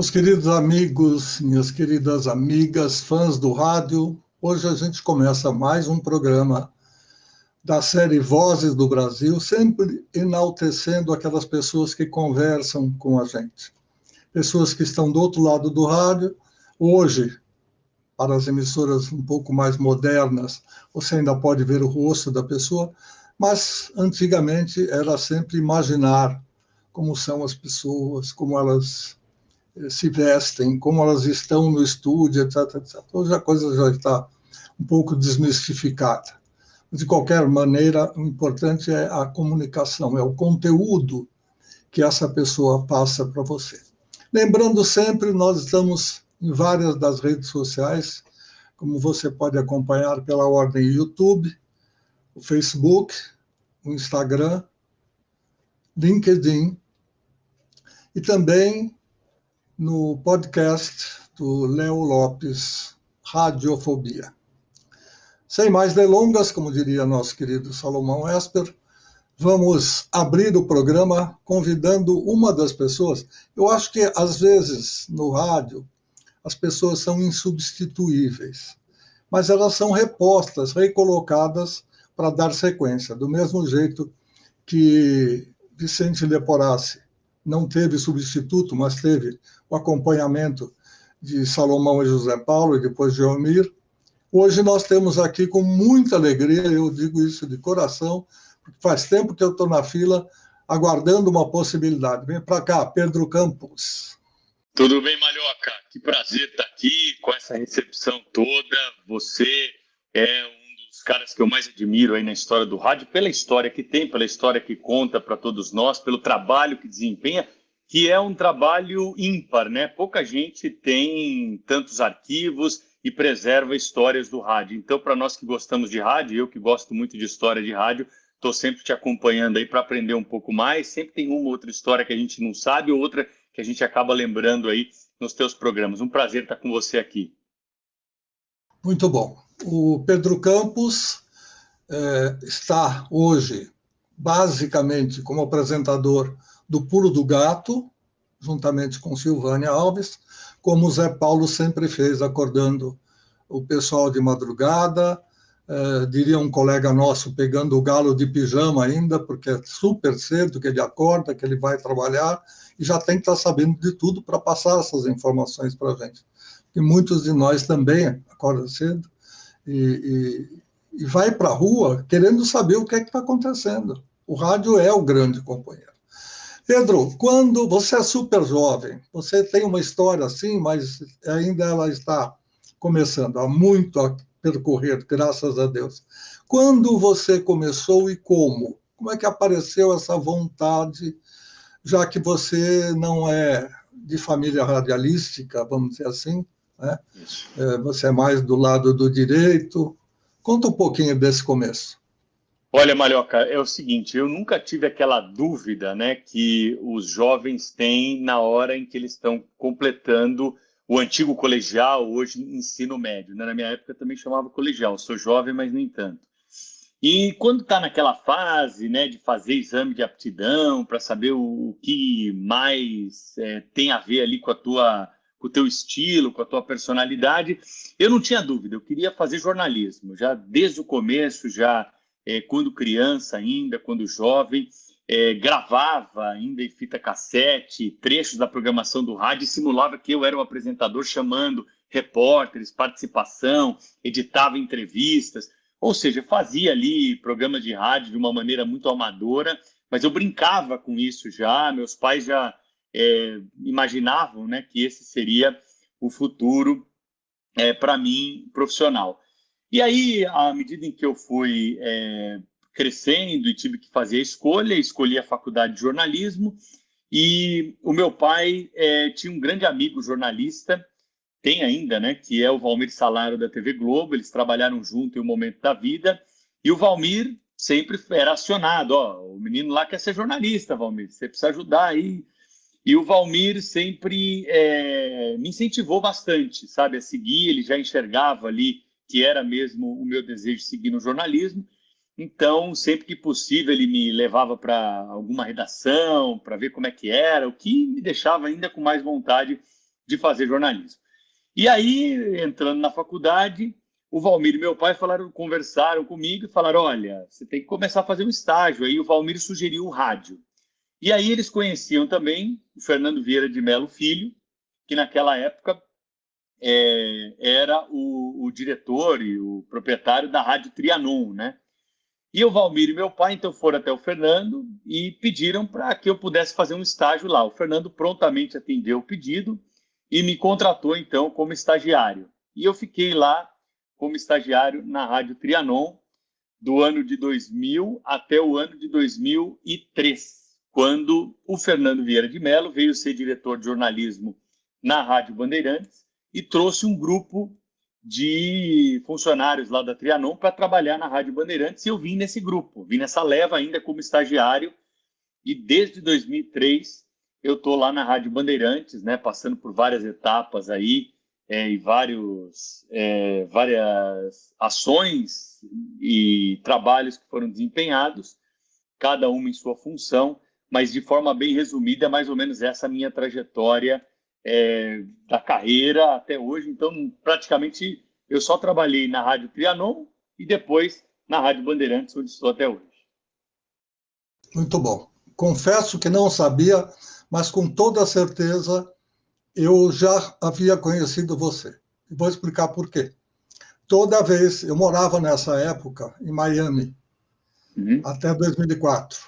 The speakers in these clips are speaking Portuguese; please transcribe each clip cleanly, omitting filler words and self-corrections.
Meus queridos amigos, minhas queridas amigas, fãs do rádio, hoje a gente começa mais um programa da série Vozes do Brasil, sempre enaltecendo aquelas pessoas que conversam com a gente. Pessoas que estão do outro lado do rádio. Hoje, para as emissoras um pouco mais modernas, você ainda pode ver o rosto da pessoa, mas antigamente era sempre imaginar como são as pessoas, como elas se vestem, como elas estão no estúdio, etc, etc. Hoje a coisa já está um pouco desmistificada. De qualquer maneira, o importante é a comunicação, é o conteúdo que essa pessoa passa para você. Lembrando sempre, nós estamos em várias das redes sociais, como você pode acompanhar pela ordem YouTube, o Facebook, o Instagram, LinkedIn e também no podcast do Léo Lopes, Radiofobia. Sem mais delongas, como diria nosso querido Salomão Esper, vamos abrir o programa convidando uma das pessoas. Eu acho que, às vezes, no rádio, as pessoas são insubstituíveis, mas elas são repostas, recolocadas para dar sequência, do mesmo jeito que Vicente Leporassi não teve substituto, mas teve o acompanhamento de Salomão e José Paulo e depois de Almir. Hoje nós temos aqui com muita alegria, eu digo isso de coração, porque faz tempo que eu estou na fila aguardando uma possibilidade. Vem para cá, Pedro Campos. Tudo bem, Malhoca? Que prazer estar aqui com essa recepção toda. Você é um dos caras que eu mais admiro aí na história do rádio, pela história que tem, pela história que conta para todos nós, pelo trabalho que desempenha, que é um trabalho ímpar, né? Pouca gente tem tantos arquivos e preserva histórias do rádio. Então, para nós que gostamos de rádio, eu que gosto muito de história de rádio, estou sempre te acompanhando aí para aprender um pouco mais. Sempre tem uma ou outra história que a gente não sabe, ou outra que a gente acaba lembrando aí nos teus programas. Um prazer estar com você aqui. Muito bom. O Pedro Campos está hoje, basicamente, como apresentador do Pulo do Gato, juntamente com Silvânia Alves, como o Zé Paulo sempre fez, acordando o pessoal de madrugada, diria um colega nosso, pegando o galo de pijama ainda, porque é super cedo que ele acorda, que ele vai trabalhar, e já tem que estar sabendo de tudo para passar essas informações para a gente. E muitos de nós também acordam cedo e vai para a rua querendo saber o que é que está acontecendo. O rádio é o grande companheiro. Pedro, quando você é super jovem, você tem uma história assim, mas ainda ela está começando, há muito a percorrer, graças a Deus. Quando você começou e como? Como é que apareceu essa vontade, já que você não é de família radialística, vamos dizer assim, né? Você é mais do lado do direito. Conta um pouquinho desse começo. Olha, Malhoca, é o seguinte, eu nunca tive aquela dúvida, né, que os jovens têm na hora em que eles estão completando o antigo colegial, hoje ensino médio, né? Na minha época também chamava colegial, sou jovem, mas nem tanto. E quando está naquela fase, né, de fazer exame de aptidão para saber o que mais tem a ver ali com o teu estilo, com a tua personalidade, eu não tinha dúvida, eu queria fazer jornalismo, já desde o começo, já quando criança ainda, quando jovem, gravava ainda em fita cassete, trechos da programação do rádio e simulava que eu era o apresentador chamando repórteres, participação, editava entrevistas, ou seja, fazia ali programas de rádio de uma maneira muito amadora, mas eu brincava com isso já, meus pais já imaginavam, né, que esse seria o futuro para mim profissional. E aí, à medida em que eu fui crescendo e tive que fazer a escolha, escolhi a faculdade de jornalismo e o meu pai tinha um grande amigo jornalista, tem ainda, né, que é o Valmir Salaro da TV Globo, eles trabalharam junto em um momento da vida, e o Valmir sempre era acionado, o menino lá quer ser jornalista, Valmir, você precisa ajudar aí. E o Valmir sempre me incentivou bastante, sabe, a seguir, ele já enxergava ali que era mesmo o meu desejo de seguir no jornalismo. Então, sempre que possível, ele me levava para alguma redação, para ver como é que era, o que me deixava ainda com mais vontade de fazer jornalismo. E aí, entrando na faculdade, o Valmir e meu pai conversaram comigo e falaram, olha, você tem que começar a fazer um estágio. Aí o Valmir sugeriu o rádio. E aí eles conheciam também o Fernando Vieira de Mello Filho, que naquela época era o diretor e o proprietário da Rádio Trianon, né? E o Valmir e meu pai, então, foram até o Fernando e pediram para que eu pudesse fazer um estágio lá. O Fernando prontamente atendeu o pedido e me contratou, então, como estagiário. E eu fiquei lá como estagiário na Rádio Trianon do ano de 2000 até o ano de 2003, quando o Fernando Vieira de Mello veio ser diretor de jornalismo na Rádio Bandeirantes e trouxe um grupo de funcionários lá da Trianon para trabalhar na Rádio Bandeirantes, e eu vim nesse grupo, vim nessa leva ainda como estagiário, e desde 2003 eu estou lá na Rádio Bandeirantes, né, passando por várias etapas aí, e várias ações e trabalhos que foram desempenhados, cada uma em sua função, mas de forma bem resumida, é mais ou menos essa minha trajetória da carreira até hoje. Então, praticamente, eu só trabalhei na Rádio Trianon e depois na Rádio Bandeirantes, onde estou até hoje. Muito bom. Confesso que não sabia, mas com toda certeza eu já havia conhecido você. E vou explicar por quê. Toda vez, eu morava nessa época em Miami, até 2004.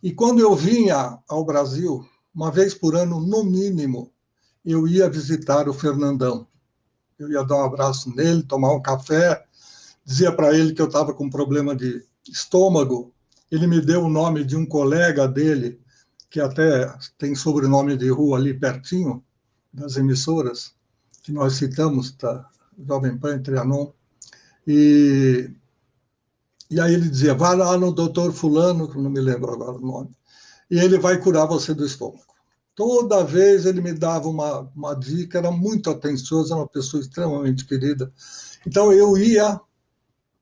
E quando eu vinha ao Brasil, uma vez por ano, no mínimo, eu ia visitar o Fernandão. Eu ia dar um abraço nele, tomar um café, dizia para ele que eu estava com problema de estômago. Ele me deu o nome de um colega dele, que até tem sobrenome de rua ali pertinho das emissoras, que nós citamos, da Jovem Pan, Trianon. E aí ele dizia, vai lá no doutor fulano, que não me lembro agora o nome, e ele vai curar você do estômago. Toda vez ele me dava uma dica, era muito atencioso, era uma pessoa extremamente querida. Então eu ia,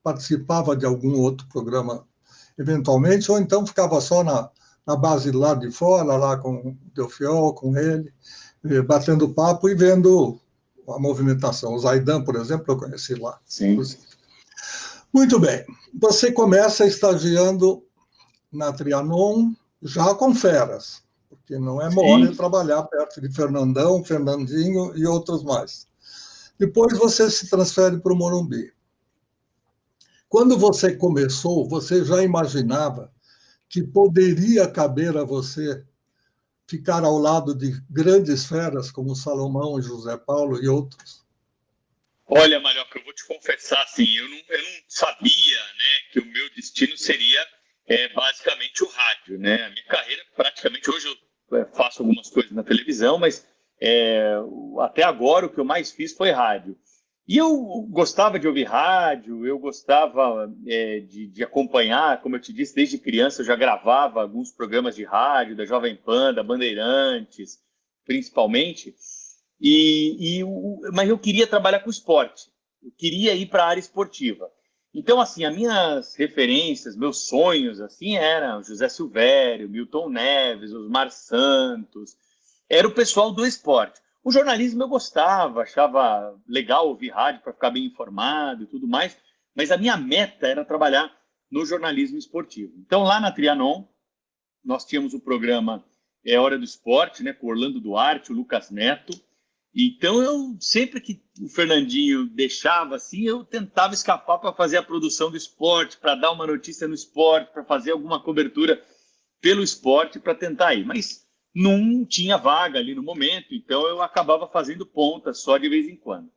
participava de algum outro programa, eventualmente, ou então ficava só na base lá de fora, lá com o Delfiol, com ele, batendo papo e vendo a movimentação. O Zaidan, por exemplo, eu conheci lá. Sim. Inclusive. Muito bem. Você começa estagiando na Trianon já com feras, porque não é mole trabalhar perto de Fernandão, Fernandinho e outros mais. Depois você se transfere para o Morumbi. Quando você começou, você já imaginava que poderia caber a você ficar ao lado de grandes feras como Salomão, José Paulo e outros? Olha, Marioca, eu vou te confessar, assim, eu não sabia, né, que o meu destino seria basicamente o rádio, né? A minha carreira, praticamente, hoje eu faço algumas coisas na televisão, mas até agora o que eu mais fiz foi rádio. E eu gostava de ouvir rádio, eu gostava de acompanhar, como eu te disse, desde criança eu já gravava alguns programas de rádio, da Jovem Pan, da Bandeirantes, principalmente, mas eu queria trabalhar com esporte, eu queria ir para a área esportiva. Então, assim, as minhas referências, meus sonhos, assim, eram José Silvério, Milton Neves, Osmar Santos, era o pessoal do esporte. O jornalismo eu gostava, achava legal ouvir rádio para ficar bem informado e tudo mais, mas a minha meta era trabalhar no jornalismo esportivo. Então, lá na Trianon, nós tínhamos o programa Hora do Esporte, né, com Orlando Duarte, o Lucas Neto. Então, eu sempre que o Fernandinho deixava assim, eu tentava escapar para fazer a produção do esporte, para dar uma notícia no esporte, para fazer alguma cobertura pelo esporte, para tentar ir. Mas não tinha vaga ali no momento, então eu acabava fazendo ponta só de vez em quando.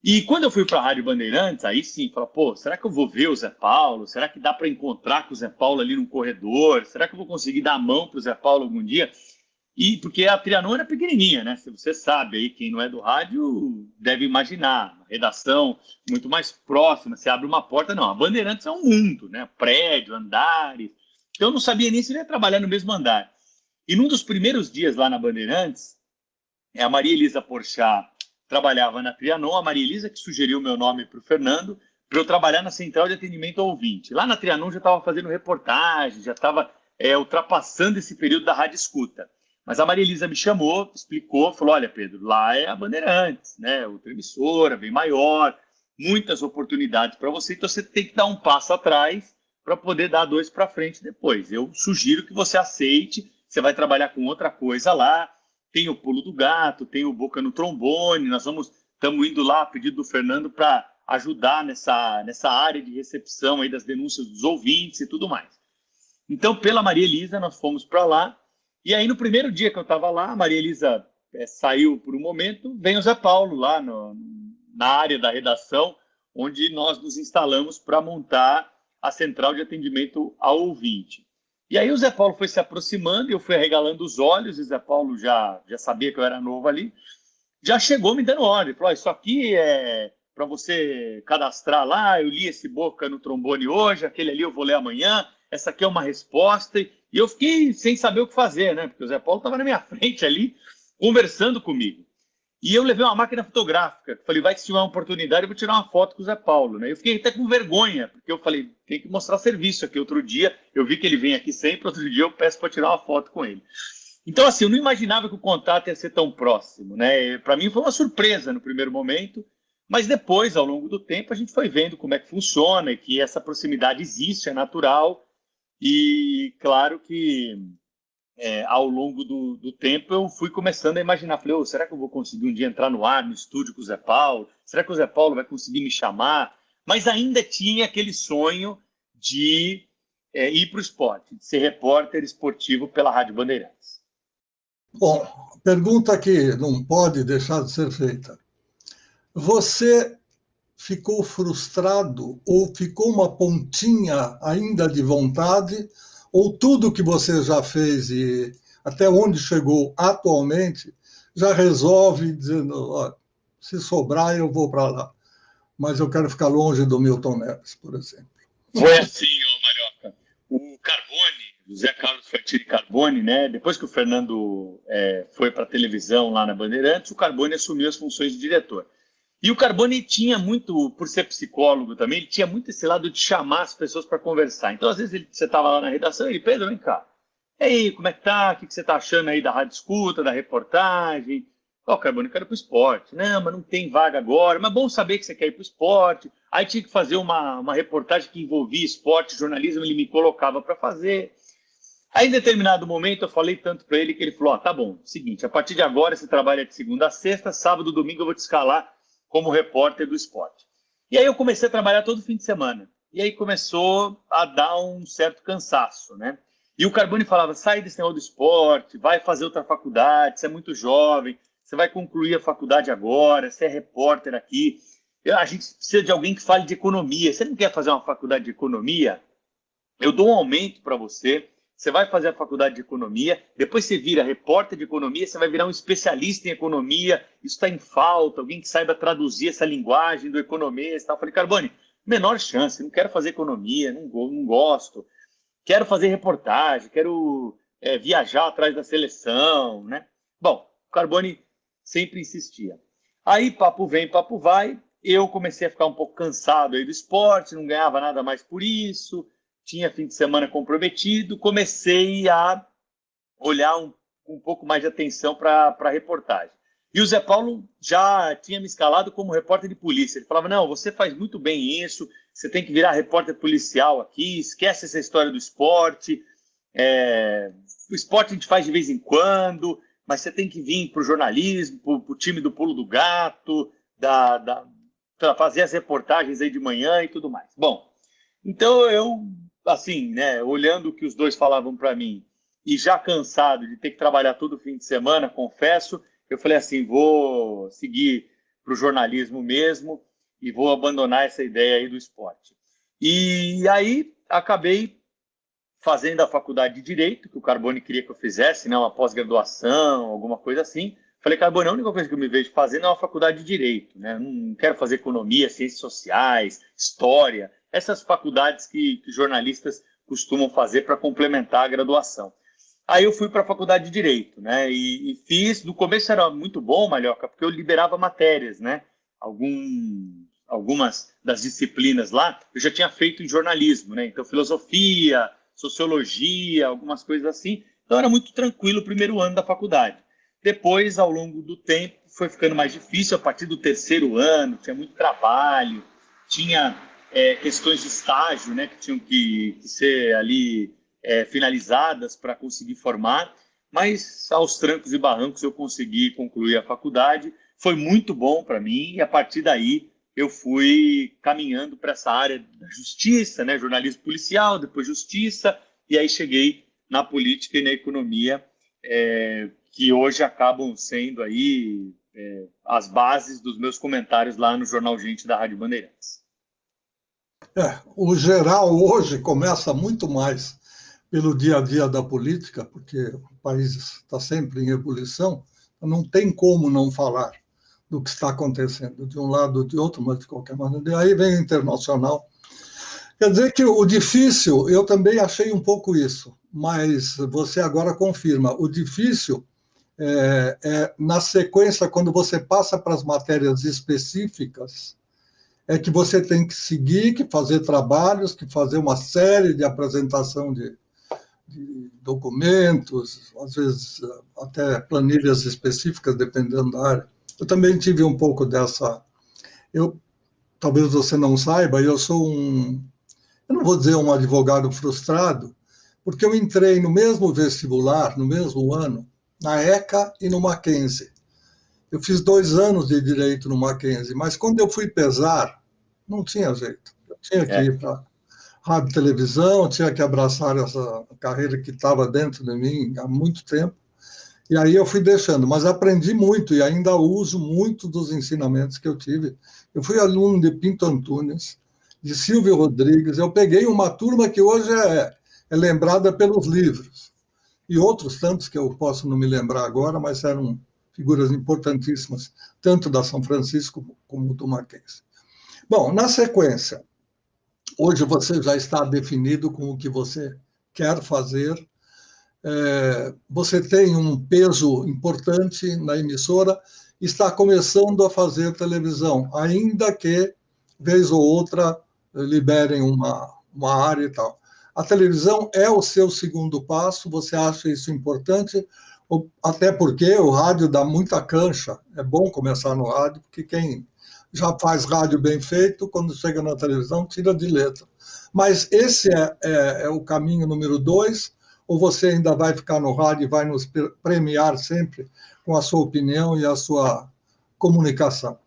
E quando eu fui para a Rádio Bandeirantes, aí sim, falei, pô, será que eu vou ver o Zé Paulo? Será que dá para encontrar com o Zé Paulo ali no corredor? Será que eu vou conseguir dar a mão para o Zé Paulo algum dia? E porque a Trianon era pequenininha, né? Se você sabe aí, quem não é do rádio deve imaginar, uma redação muito mais próxima, você abre uma porta, não. A Bandeirantes é um mundo, né? Prédio, andares. Então eu não sabia nem se eu ia trabalhar no mesmo andar. E num dos primeiros dias lá na Bandeirantes, a Maria Elisa Porchat trabalhava na Trianon, a Maria Elisa que sugeriu o meu nome para o Fernando, para eu trabalhar na Central de Atendimento ao Ouvinte. Lá na Trianon já estava fazendo reportagem, já estava ultrapassando esse período da rádio escuta. Mas a Maria Elisa me chamou, explicou, falou, olha, Pedro, lá é a Bandeirantes, né? Outra emissora, bem maior, muitas oportunidades para você, então você tem que dar um passo atrás para poder dar 2 para frente depois. Eu sugiro que você aceite, você vai trabalhar com outra coisa lá, tem o Pulo do Gato, tem o Boca no Trombone, estamos indo lá a pedido do Fernando para ajudar nessa área de recepção aí das denúncias dos ouvintes e tudo mais. Então, pela Maria Elisa, nós fomos para lá, e aí no primeiro dia que eu estava lá, a Maria Elisa saiu por um momento, vem o Zé Paulo lá na área da redação, onde nós nos instalamos para montar a central de atendimento ao ouvinte. E aí o Zé Paulo foi se aproximando, eu fui arregalando os olhos, e o Zé Paulo já sabia que eu era novo ali, já chegou me dando ordem, falou, isso aqui é para você cadastrar lá, eu li esse Boca no Trombone hoje, aquele ali eu vou ler amanhã, essa aqui é uma resposta, e eu fiquei sem saber o que fazer, né? Porque o Zé Paulo estava na minha frente ali, conversando comigo. E eu levei uma máquina fotográfica, falei, vai que se tiver uma oportunidade, eu vou tirar uma foto com o Zé Paulo, né? Eu fiquei até com vergonha, porque eu falei, tem que mostrar serviço aqui. Outro dia, eu vi que ele vem aqui sempre, outro dia eu peço para tirar uma foto com ele. Então, assim, eu não imaginava que o contato ia ser tão próximo, né? Para mim foi uma surpresa no primeiro momento, mas depois, ao longo do tempo, a gente foi vendo como é que funciona e que essa proximidade existe, é natural. E claro que ao longo do tempo eu fui começando a imaginar, falei, será que eu vou conseguir um dia entrar no ar, no estúdio com o Zé Paulo? Será que o Zé Paulo vai conseguir me chamar? Mas ainda tinha aquele sonho de ir para o esporte, de ser repórter esportivo pela Rádio Bandeirantes. Bom, pergunta que não pode deixar de ser feita. Você ficou frustrado ou ficou uma pontinha ainda de vontade, ou tudo que você já fez e até onde chegou atualmente já resolve dizendo, ó, se sobrar eu vou para lá, mas eu quero ficar longe do Milton Neves, por exemplo. Foi assim, Malhoca. O Carbone, José Carlos Fantini Carbone, né? Depois que o Fernando foi para a televisão lá na Bandeirantes, o Carbone assumiu as funções de diretor. E o Carbone tinha muito, por ser psicólogo também, ele tinha muito esse lado de chamar as pessoas para conversar. Então, às vezes, você estava lá na redação e ele, Pedro, vem cá. E aí, como é que tá? O que você está achando aí da Rádio Escuta, da reportagem? Ó, Carbone, eu quero ir para o esporte. Não, mas não tem vaga agora. Mas bom saber que você quer ir para o esporte. Aí tinha que fazer uma reportagem que envolvia esporte, jornalismo, ele me colocava para fazer. Aí, em determinado momento, eu falei tanto para ele que ele falou, tá bom, seguinte, a partir de agora você trabalha de segunda a sexta, sábado, domingo eu vou te escalar como repórter do esporte. E aí eu comecei a trabalhar todo fim de semana. E aí começou a dar um certo cansaço, né? E o Carbone falava, sai desse negócio do esporte, vai fazer outra faculdade, você é muito jovem, você vai concluir a faculdade agora, você é repórter aqui. A gente precisa de alguém que fale de economia. Você não quer fazer uma faculdade de economia? Eu dou um aumento para você. Você vai fazer a faculdade de economia, depois você vira repórter de economia, você vai virar um especialista em economia, isso está em falta, alguém que saiba traduzir essa linguagem do economista. Eu falei, Carbone, menor chance, não quero fazer economia, não gosto, quero fazer reportagem, quero viajar atrás da seleção, né? Bom, o Carbone sempre insistia. Aí, papo vem, papo vai, eu comecei a ficar um pouco cansado aí do esporte, não ganhava nada mais por isso, tinha fim de semana comprometido, comecei a olhar um pouco mais de atenção para a reportagem. E o Zé Paulo já tinha me escalado como repórter de polícia. Ele falava, não, você faz muito bem isso, você tem que virar repórter policial aqui, esquece essa história do esporte, o esporte a gente faz de vez em quando, você tem que vir para o jornalismo, para o time do Pulo do Gato, para fazer as reportagens aí de manhã e tudo mais. Bom, então eu, assim, né, olhando o que os dois falavam para mim e já cansado de ter que trabalhar todo fim de semana, confesso, eu falei assim, vou seguir para o jornalismo mesmo e vou abandonar essa ideia aí do esporte. E aí acabei fazendo a faculdade de Direito, que o Carbone queria que eu fizesse, né, uma pós-graduação, alguma coisa assim. Falei, Carbone, a única coisa que eu me vejo fazendo é uma faculdade de Direito, né? Não quero fazer economia, ciências sociais, história, essas faculdades que jornalistas costumam fazer para complementar a graduação. Aí eu fui para a faculdade de Direito, né? E fiz, no começo era muito bom, Malhoca, porque eu liberava matérias, né? Algumas das disciplinas lá eu já tinha feito em jornalismo, né? Então, filosofia, sociologia, algumas coisas assim. Então era muito tranquilo o primeiro ano da faculdade. Depois, ao longo do tempo, foi ficando mais difícil. A partir do terceiro ano, tinha muito trabalho, tinha questões de estágio, né, que tinham que ser ali finalizadas para conseguir formar. Mas, aos trancos e barrancos, eu consegui concluir a faculdade. Foi muito bom para mim e, a partir daí, eu fui caminhando para essa área da justiça, né, jornalismo policial, depois justiça, e aí cheguei na política e na economia, que hoje acabam sendo aí as bases dos meus comentários lá no Jornal Gente da Rádio Bandeirantes. O geral hoje começa muito mais pelo dia a dia da política, porque o país está sempre em ebulição, não tem como não falar do que está acontecendo de um lado ou de outro, mas de qualquer maneira. Aí vem o internacional. Quer dizer que o difícil, eu também achei um pouco isso, mas você agora confirma, o difícil na sequência, quando você passa para as matérias específicas, é que você tem que seguir, que fazer trabalhos, que fazer uma série de apresentação de documentos, às vezes até planilhas específicas, dependendo da área. Eu também tive um pouco dessa... Talvez você não saiba, eu sou eu não vou dizer um advogado frustrado, porque eu entrei no mesmo vestibular, no mesmo ano, na ECA e no Mackenzie. Eu fiz 2 anos de direito no Mackenzie, mas quando eu fui pesar, não tinha jeito. Eu tinha que ir para rádio e televisão, tinha que abraçar essa carreira que estava dentro de mim há muito tempo. E aí eu fui deixando, mas aprendi muito e ainda uso muito dos ensinamentos que eu tive. Eu fui aluno de Pinto Antunes, de Silvio Rodrigues. Eu peguei uma turma que hoje é lembrada pelos livros. E outros tantos que eu posso não me lembrar agora, mas eram figuras importantíssimas, tanto da São Francisco como do Mackenzie. Bom, na sequência, hoje você já está definido com o que você quer fazer. Você tem um peso importante na emissora, está começando a fazer televisão, ainda que, vez ou outra, liberem uma área e tal. A televisão é o seu segundo passo, você acha isso importante? Até porque o rádio dá muita cancha, é bom começar no rádio, porque quem já faz rádio bem feito, quando chega na televisão, tira de letra. Mas esse é o caminho número 2, ou você ainda vai ficar no rádio e vai nos premiar sempre com a sua opinião e a sua comunicação?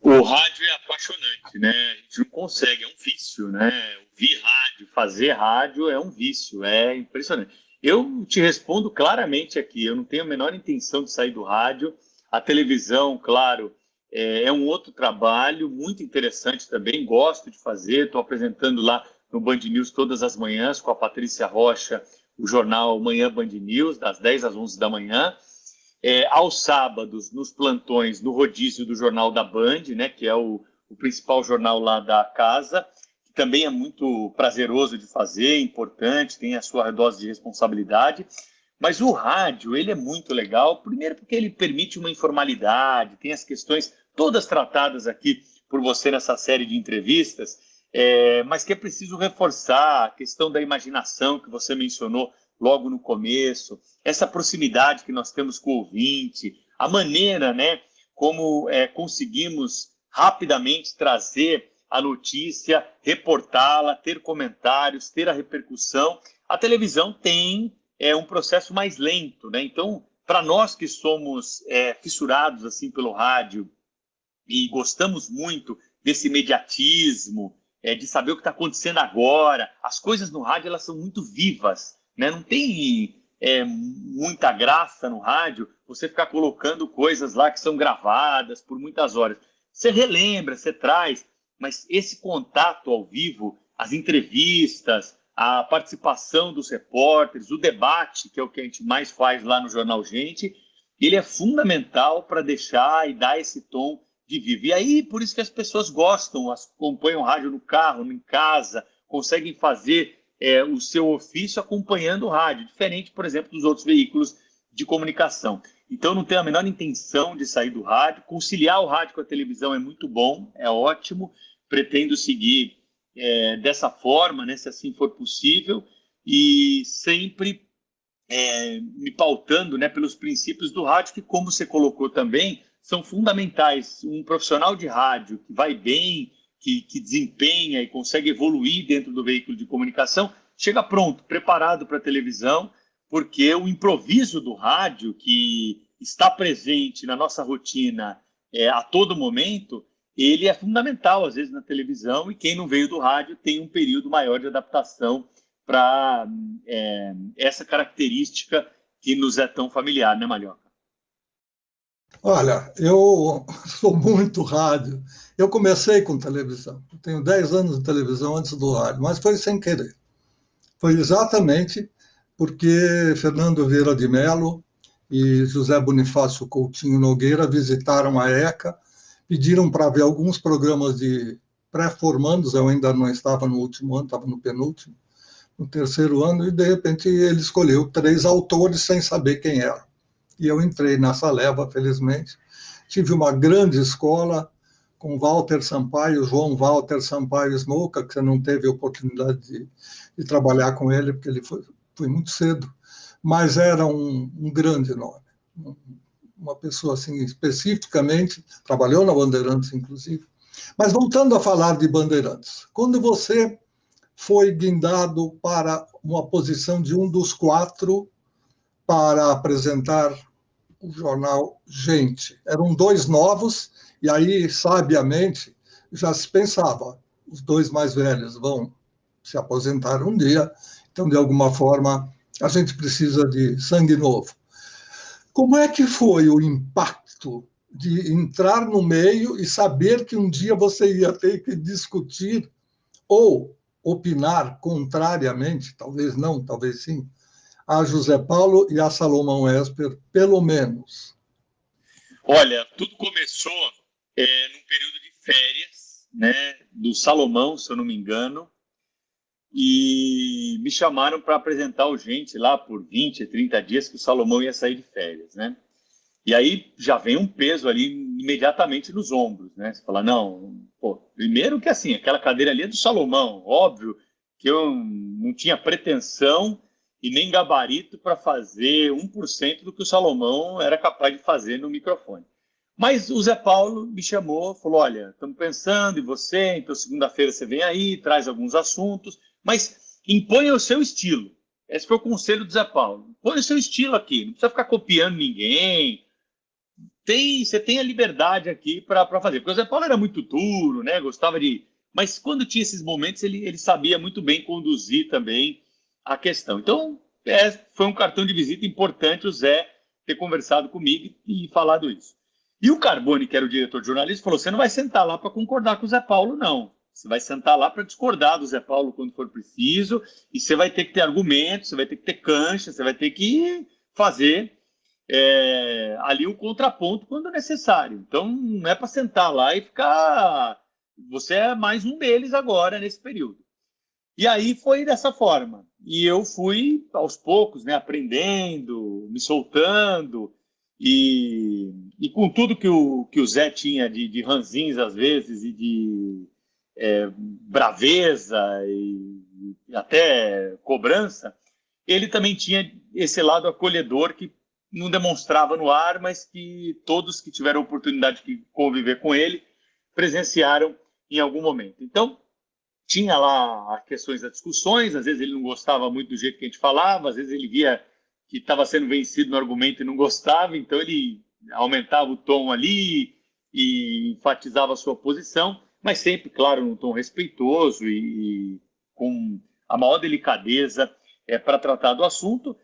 O rádio é apaixonante, né? A gente não consegue, é um vício, né? Ouvir rádio, fazer rádio é um vício, é impressionante. Eu te respondo claramente aqui, eu não tenho a menor intenção de sair do rádio. A televisão, claro, é um outro trabalho muito interessante também, gosto de fazer, estou apresentando lá no Band News todas as manhãs com a Patrícia Rocha, o jornal Manhã Band News, das 10 às 11 da manhã. Aos sábados, nos plantões, no rodízio do Jornal da Band, né, que é o principal jornal lá da casa, que também é muito prazeroso de fazer, importante, tem a sua dose de responsabilidade. Mas o rádio, ele é muito legal, primeiro porque ele permite uma informalidade, tem as questões todas tratadas aqui por você nessa série de entrevistas, mas que é preciso reforçar a questão da imaginação que você mencionou logo no começo, essa proximidade que nós temos com o ouvinte, a maneira, né, como conseguimos rapidamente trazer a notícia, reportá-la, ter comentários, ter a repercussão. A televisão tem um processo mais lento, né? Então, para nós que somos fissurados assim pelo rádio e gostamos muito desse imediatismo, de saber o que está acontecendo agora, as coisas no rádio elas são muito vivas, né? Não tem muita graça no rádio você ficar colocando coisas lá que são gravadas por muitas horas. Você relembra, você traz, mas esse contato ao vivo, as entrevistas, a participação dos repórteres, o debate, que é o que a gente mais faz lá no Jornal Gente, ele é fundamental para deixar e dar esse tom de vivo. E aí, por isso que as pessoas gostam, acompanham o rádio no carro, em casa, conseguem fazer o seu ofício acompanhando o rádio, diferente, por exemplo, dos outros veículos de comunicação. Então, não tenho a menor intenção de sair do rádio. Conciliar o rádio com a televisão é muito bom, é ótimo. Pretendo seguir dessa forma, né, se assim for possível, e sempre me pautando, né, pelos princípios do rádio, que, como você colocou também, são fundamentais. Um profissional de rádio que vai bem, que desempenha e consegue evoluir dentro do veículo de comunicação, chega pronto, preparado para a televisão, porque o improviso do rádio, que está presente na nossa rotina a todo momento, ele é fundamental, às vezes, na televisão, e quem não veio do rádio tem um período maior de adaptação para essa característica que nos é tão familiar, né, Malhoca? Olha, eu sou muito rádio. Eu comecei com televisão. Eu tenho 10 anos de televisão antes do rádio, mas foi sem querer. Foi exatamente porque Fernando Vieira de Mello e José Bonifácio Coutinho Nogueira visitaram a ECA, pediram para ver alguns programas de pré-formandos. Eu ainda não estava no último ano, estava no penúltimo, no terceiro ano, e de repente ele escolheu 3 autores sem saber quem eram. E eu entrei nessa leva, felizmente. Tive uma grande escola com Walter Sampaio, João Walter Sampaio Smoca, que você não teve oportunidade de trabalhar com ele, porque ele foi muito cedo, mas era um grande nome. Uma pessoa, assim, especificamente, trabalhou na Bandeirantes, inclusive. Mas voltando a falar de Bandeirantes, quando você foi guindado para uma posição de um dos 4 para apresentar o jornal Gente. Eram 2 novos, e aí, sabiamente, já se pensava, os 2 mais velhos vão se aposentar um dia, então, de alguma forma, a gente precisa de sangue novo. Como é que foi o impacto de entrar no meio e saber que um dia você ia ter que discutir ou opinar contrariamente, talvez não, talvez sim, a José Paulo e a Salomão Esper, pelo menos? Olha, tudo começou num período de férias, né, do Salomão, se eu não me engano, e me chamaram para apresentar o Gente lá por 20, 30 dias, que o Salomão ia sair de férias, né? E aí já vem um peso ali imediatamente nos ombros, né? Você fala, não, pô, primeiro que assim, aquela cadeira ali é do Salomão, óbvio que eu não tinha pretensão e nem gabarito para fazer 1% do que o Salomão era capaz de fazer no microfone. Mas o Zé Paulo me chamou, falou, olha, estamos pensando em você, então segunda-feira você vem aí, traz alguns assuntos, mas imponha o seu estilo. Esse foi o conselho do Zé Paulo. Põe o seu estilo aqui, não precisa ficar copiando ninguém. Você tem a liberdade aqui para fazer. Porque o Zé Paulo era muito duro, né? Gostava de... Mas quando tinha esses momentos, ele sabia muito bem conduzir também a questão. Então, foi um cartão de visita importante o Zé ter conversado comigo e falado isso. E o Carbone, que era o diretor de jornalismo, falou, você não vai sentar lá para concordar com o Zé Paulo, não. Você vai sentar lá para discordar do Zé Paulo quando for preciso, e você vai ter que ter argumentos, você vai ter que ter cancha, você vai ter que fazer ali o contraponto quando necessário. Então, não é para sentar lá e ficar... Você é mais um deles agora, nesse período. E aí foi dessa forma. E eu fui, aos poucos, né, aprendendo, me soltando, e com tudo que o Zé tinha de ranzins, às vezes, e de braveza e até cobrança, ele também tinha esse lado acolhedor que não demonstrava no ar, mas que todos que tiveram a oportunidade de conviver com ele presenciaram em algum momento. Então, tinha lá as questões das discussões, às vezes ele não gostava muito do jeito que a gente falava, às vezes ele via que estava sendo vencido no argumento e não gostava, então ele aumentava o tom ali e enfatizava a sua posição, mas sempre, claro, num tom respeitoso e com a maior delicadeza para tratar do assunto.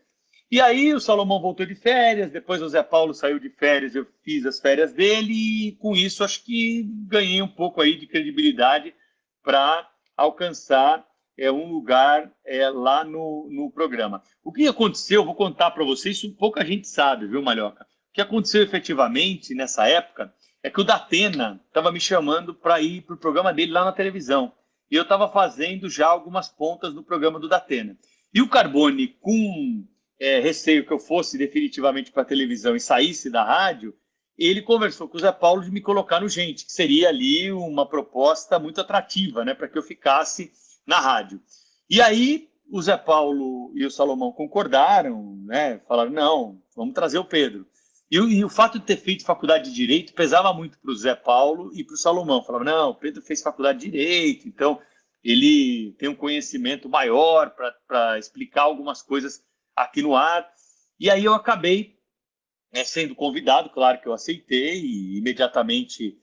E aí o Salomão voltou de férias, depois o Zé Paulo saiu de férias, eu fiz as férias dele, e com isso acho que ganhei um pouco aí de credibilidade para alcançar um lugar lá no programa. O que aconteceu, eu vou contar para vocês, isso pouca gente sabe, viu, Malhoca? O que aconteceu efetivamente nessa época é que o Datena estava me chamando para ir para o programa dele lá na televisão. E eu estava fazendo já algumas pontas no programa do Datena. E o Carbone, com receio que eu fosse definitivamente para a televisão e saísse da rádio, ele conversou com o Zé Paulo de me colocar no Gente, que seria ali uma proposta muito atrativa, né, para que eu ficasse na rádio. E aí o Zé Paulo e o Salomão concordaram, né? Falaram, não, vamos trazer o Pedro. E o fato de ter feito faculdade de Direito pesava muito para o Zé Paulo e para o Salomão. Falavam, não, o Pedro fez faculdade de Direito, então ele tem um conhecimento maior para explicar algumas coisas aqui no ar. E aí eu acabei sendo convidado, claro que eu aceitei, e imediatamente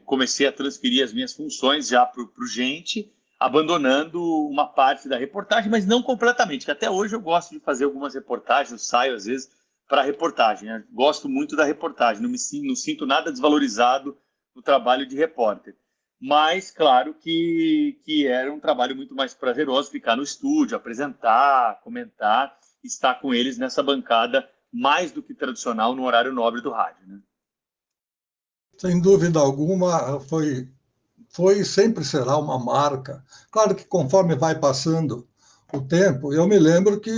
comecei a transferir as minhas funções já para o Gente, abandonando uma parte da reportagem, mas não completamente, que até hoje eu gosto de fazer algumas reportagens, eu saio às vezes para reportagem, né? Gosto muito da reportagem, não sinto nada desvalorizado no trabalho de repórter. Mas, claro que era um trabalho muito mais prazeroso ficar no estúdio, apresentar, comentar, estar com eles nessa bancada mais do que tradicional no horário nobre do rádio, né? Sem dúvida alguma, foi e sempre será uma marca. Claro que conforme vai passando o tempo, eu me lembro que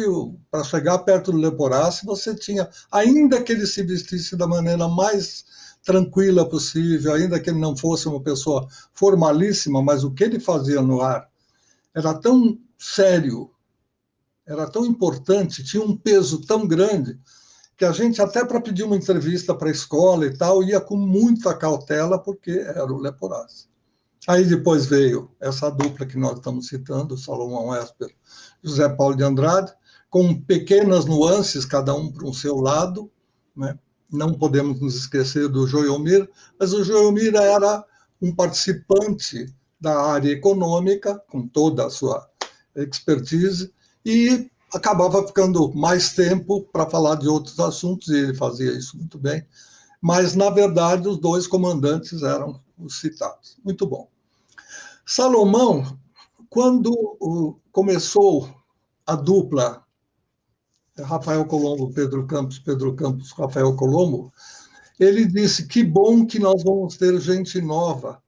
para chegar perto do Leporassi, você tinha, ainda que ele se vestisse da maneira mais tranquila possível, ainda que ele não fosse uma pessoa formalíssima, mas o que ele fazia no ar era tão sério, era tão importante, tinha um peso tão grande, que a gente, até para pedir uma entrevista para a escola e tal, ia com muita cautela, porque era o Leporassi. Aí depois veio essa dupla que nós estamos citando, Salomão Esper e José Paulo de Andrade, com pequenas nuances, cada um para o seu lado, né? Não podemos nos esquecer do Joelmir, mas o Joelmir era um participante da área econômica, com toda a sua expertise, e acabava ficando mais tempo para falar de outros assuntos, e ele fazia isso muito bem. Mas, na verdade, os dois comandantes eram os citados. Muito bom. Salomão, quando começou a dupla Rafael Colombo, Pedro Campos, Rafael Colombo, ele disse, que bom que nós vamos ter gente nova,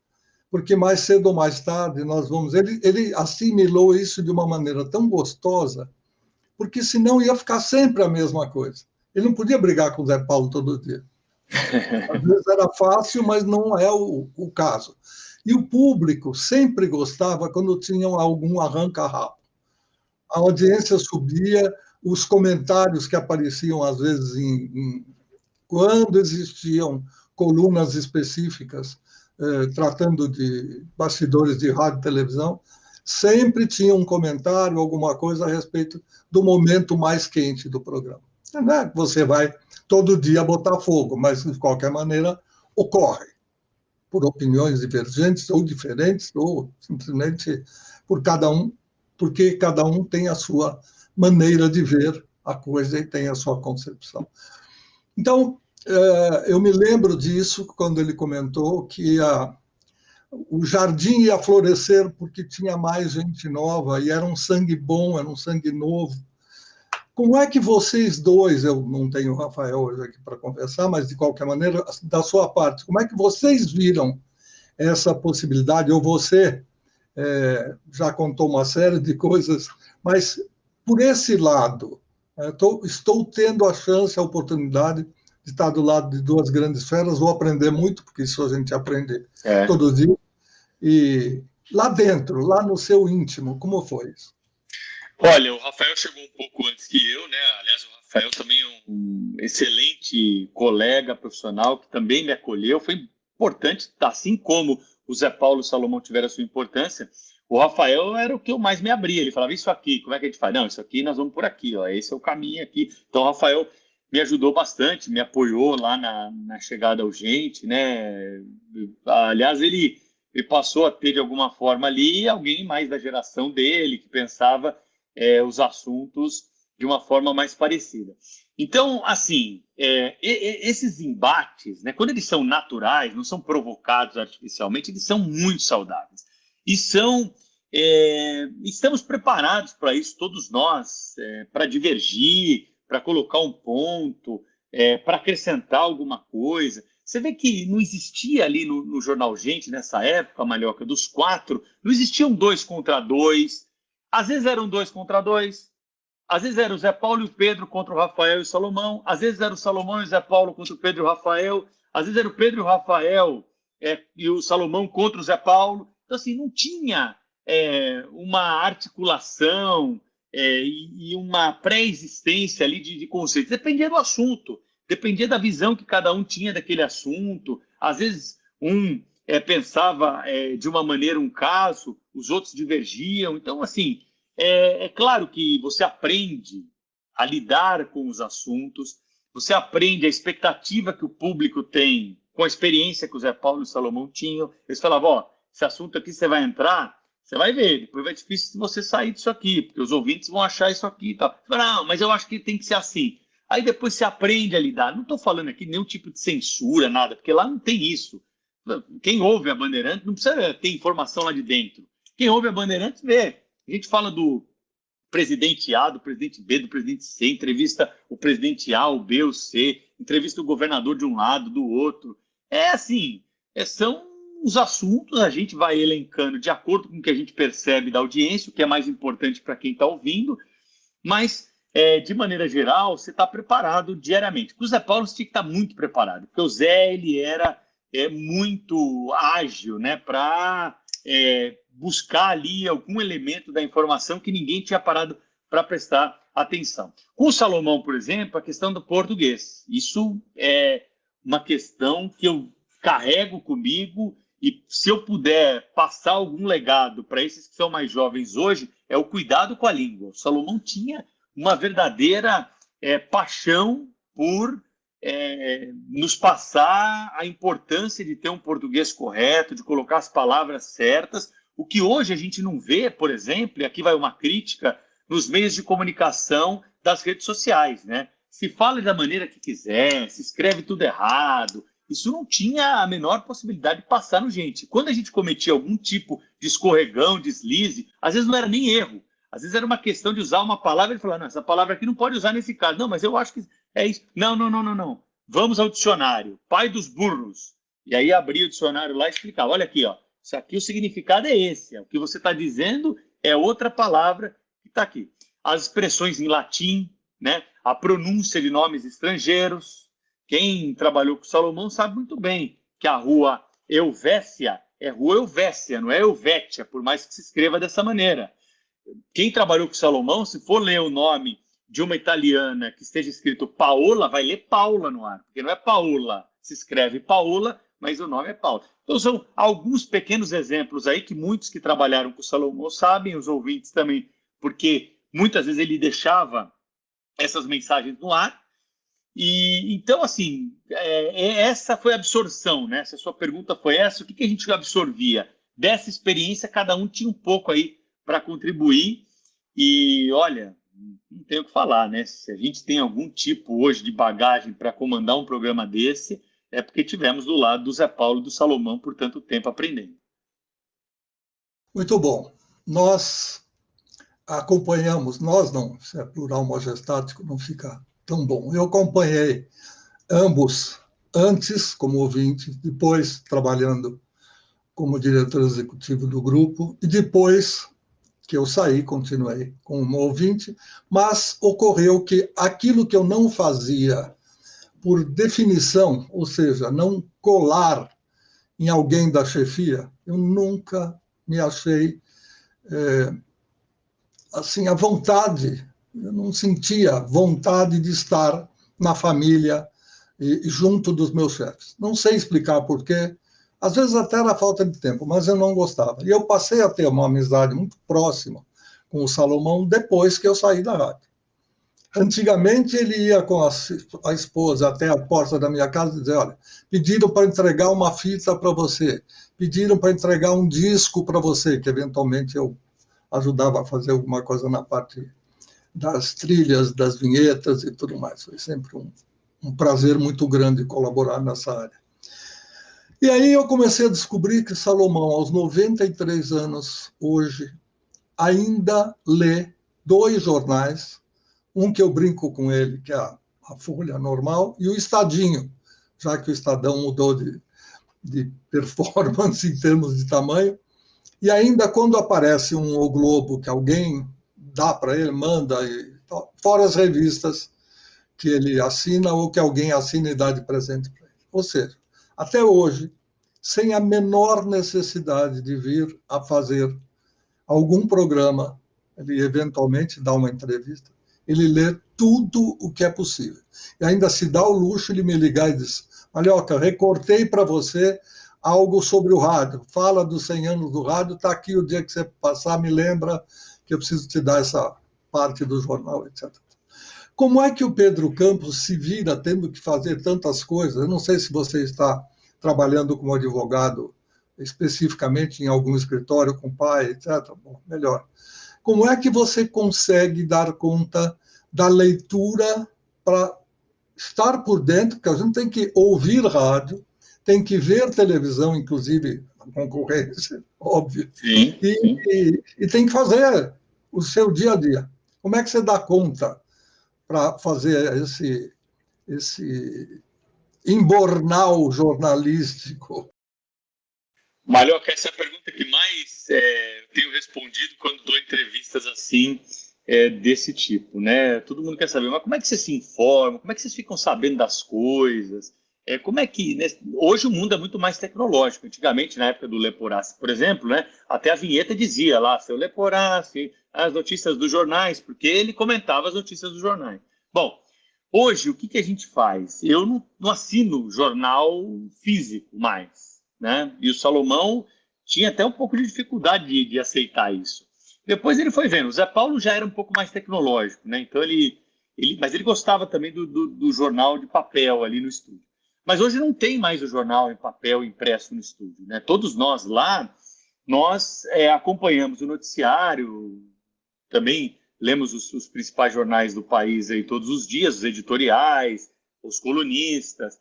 porque mais cedo ou mais tarde nós vamos... Ele assimilou isso de uma maneira tão gostosa, porque senão ia ficar sempre a mesma coisa. Ele não podia brigar com o Zé Paulo todo dia. Às vezes era fácil, mas não é o caso. E o público sempre gostava quando tinham algum arranca-rabo. A audiência subia, os comentários que apareciam, às vezes, quando existiam colunas específicas tratando de bastidores de rádio e televisão, sempre tinha um comentário, alguma coisa a respeito do momento mais quente do programa. Não é que você vai todo dia botar fogo, mas, de qualquer maneira, ocorre, por opiniões divergentes ou diferentes, ou simplesmente porque cada um tem a sua maneira de ver a coisa e tem a sua concepção. Então, eu me lembro disso quando ele comentou que o jardim ia florescer porque tinha mais gente nova e era um sangue bom, era um sangue novo. Como é que vocês dois, eu não tenho o Rafael hoje aqui para conversar, mas de qualquer maneira, da sua parte, como é que vocês viram essa possibilidade? Ou você já contou uma série de coisas, mas por esse lado, estou tendo a chance, a oportunidade de estar do lado de duas grandes feras, vou aprender muito, porque isso a gente aprende todo dia. E lá dentro, lá no seu íntimo, como foi isso? Olha, o Rafael chegou um pouco antes que eu, né? Aliás, o Rafael também é um excelente colega profissional que também me acolheu. Foi importante, assim como o Zé Paulo e o Salomão tiveram a sua importância, o Rafael era o que eu mais me abria. Ele falava, isso aqui, como é que a gente faz? Não, isso aqui nós vamos por aqui, ó, esse é o caminho aqui. Então, o Rafael me ajudou bastante, me apoiou lá na chegada ao Gente, né? Aliás, ele passou a ter, de alguma forma ali, alguém mais da geração dele, que pensava os assuntos de uma forma mais parecida. Então, assim, esses embates, né, quando eles são naturais, não são provocados artificialmente, eles são muito saudáveis. E estamos preparados para isso, todos nós, para divergir, para colocar um ponto, para acrescentar alguma coisa. Você vê que não existia ali no Jornal Gente, nessa época, Malhoca, dos quatro, não existiam 2 contra 2, às vezes eram 2 contra 2, às vezes era o Zé Paulo e o Pedro contra o Rafael e o Salomão, às vezes era o Salomão e o Zé Paulo contra o Pedro e o Rafael, às vezes era o Pedro e o Rafael e o Salomão contra o Zé Paulo. Então, assim, não tinha uma articulação e uma pré-existência ali de conceitos. Dependia do assunto, dependia da visão que cada um tinha daquele assunto. Às vezes, pensava de uma maneira um caso, os outros divergiam. Então, assim, é claro que você aprende a lidar com os assuntos, você aprende a expectativa que o público tem com a experiência que o Zé Paulo e o Salomão tinham. Eles falavam, ó, esse assunto aqui você vai entrar, você vai ver, depois vai ser difícil você sair disso aqui, porque os ouvintes vão achar isso aqui e tal. Não, mas eu acho que tem que ser assim. Aí depois você aprende a lidar. Não estou falando aqui nenhum tipo de censura, nada, porque lá não tem isso. Quem ouve a Bandeirantes não precisa ter informação lá de dentro. Quem ouve a Bandeirantes vê. A gente fala do presidente A, do presidente B, do presidente C, entrevista o presidente A, o B, o C, entrevista o governador de um lado, do outro. É assim, são os assuntos, a gente vai elencando de acordo com o que a gente percebe da audiência, o que é mais importante para quem está ouvindo, mas, de maneira geral, você está preparado diariamente. O Zé Paulo tinha que estar muito preparado, porque o Zé ele era muito ágil, né, para buscar ali algum elemento da informação que ninguém tinha parado para prestar atenção. Com o Salomão, por exemplo, a questão do português. Isso é uma questão que eu carrego comigo e se eu puder passar algum legado para esses que são mais jovens hoje, é o cuidado com a língua. O Salomão tinha uma verdadeira paixão por nos passar a importância de ter um português correto, de colocar as palavras certas, o que hoje a gente não vê, por exemplo, e aqui vai uma crítica, nos meios de comunicação das redes sociais, né? Se fala da maneira que quiser, se escreve tudo errado, isso não tinha a menor possibilidade de passar no gente. Quando a gente cometia algum tipo de escorregão, deslize, às vezes não era nem erro, às vezes era uma questão de usar uma palavra e falar, não, essa palavra aqui não pode usar nesse caso. Não, mas eu acho que é isso. Não. Vamos ao dicionário, pai dos burros. E aí abria o dicionário lá e explicava, olha aqui, ó, isso aqui o significado é esse, o que você está dizendo é outra palavra que está aqui. As expressões em latim, né, a pronúncia de nomes estrangeiros. Quem trabalhou com Salomão sabe muito bem que a rua Helvécia é rua Helvécia, não é Helvétia, por mais que se escreva dessa maneira. Quem trabalhou com Salomão, se for ler o nome de uma italiana que esteja escrito Paola, vai ler Paula no ar, porque não é Paola, se escreve Paola, mas o nome é Paula. Então são alguns pequenos exemplos aí que muitos que trabalharam com Salomão sabem, os ouvintes também, porque muitas vezes ele deixava essas mensagens no ar. E então, assim, essa foi a absorção, né? Se a sua pergunta foi essa, o que a gente absorvia? Dessa experiência, cada um tinha um pouco aí para contribuir. E, olha, não tenho o que falar, né? Se a gente tem algum tipo hoje de bagagem para comandar um programa desse, é porque tivemos do lado do Zé Paulo e do Salomão por tanto tempo aprendendo. Muito bom. Nós acompanhamos, nós não, se é plural majestático, não fica tão bom. Eu acompanhei ambos antes como ouvinte, depois trabalhando como diretor executivo do grupo, e depois que eu saí, continuei como ouvinte, mas ocorreu que aquilo que eu não fazia por definição, ou seja, não colar em alguém da chefia, eu nunca me achei assim, à vontade, eu não sentia vontade de estar na família e junto dos meus chefes. Não sei explicar por quê, às vezes até era falta de tempo, mas eu não gostava. E eu passei a ter uma amizade muito próxima com o Salomão depois que eu saí da rádio. Antigamente ele ia com a esposa até a porta da minha casa e dizia, olha, pediram para entregar uma fita para você, pediram para entregar um disco para você, que eventualmente eu ajudava a fazer alguma coisa na parte das trilhas, das vinhetas e tudo mais. Foi sempre um prazer muito grande colaborar nessa área. E aí eu comecei a descobrir que Salomão, aos 93 anos, hoje, ainda lê 2 jornais, um que eu brinco com ele, que é a Folha Normal, e o Estadinho, já que o Estadão mudou de performance em termos de tamanho. E ainda quando aparece um O Globo que alguém dá para ele, manda, fora as revistas que ele assina ou que alguém assina e dá de presente para ele. Ou seja, até hoje, sem a menor necessidade de vir a fazer algum programa ele eventualmente dá uma entrevista, ele lê tudo o que é possível. E ainda se dá o luxo de me ligar e diz: Malhoca, recortei para você algo sobre o rádio, fala dos 100 anos do rádio, está aqui o dia que você passar, me lembra que eu preciso te dar essa parte do jornal, etc. Como é que o Pedro Campos se vira tendo que fazer tantas coisas? Eu não sei se você está trabalhando como advogado especificamente em algum escritório com pai, etc. Bom, melhor. Como é que você consegue dar conta da leitura para estar por dentro? Porque a gente tem que ouvir rádio, tem que ver televisão, inclusive a concorrência, óbvio, Sim, sim. e tem que fazer o seu dia a dia. Como é que você dá conta para fazer esse embornal jornalístico? Malhoca, essa é a pergunta que mais tenho respondido quando dou entrevistas assim, desse tipo, né? Todo mundo quer saber, mas como é que você se informa? Como é que vocês ficam sabendo das coisas? Como é que, né? Hoje o mundo é muito mais tecnológico. Antigamente, na época do Leporassi, por exemplo, né? Até a vinheta dizia lá, seu Leporassi, as notícias dos jornais, porque ele comentava as notícias dos jornais. Bom, hoje o que a gente faz? Eu não assino jornal físico mais, né? E o Salomão tinha até um pouco de dificuldade de aceitar isso. Depois ele foi vendo. O Zé Paulo já era um pouco mais tecnológico, né? Então mas ele gostava também do jornal de papel ali no estúdio. Mas hoje não tem mais o jornal em papel impresso no estúdio, né? Todos nós lá, nós acompanhamos o noticiário, também lemos os principais jornais do país aí todos os dias, os editoriais, os colunistas,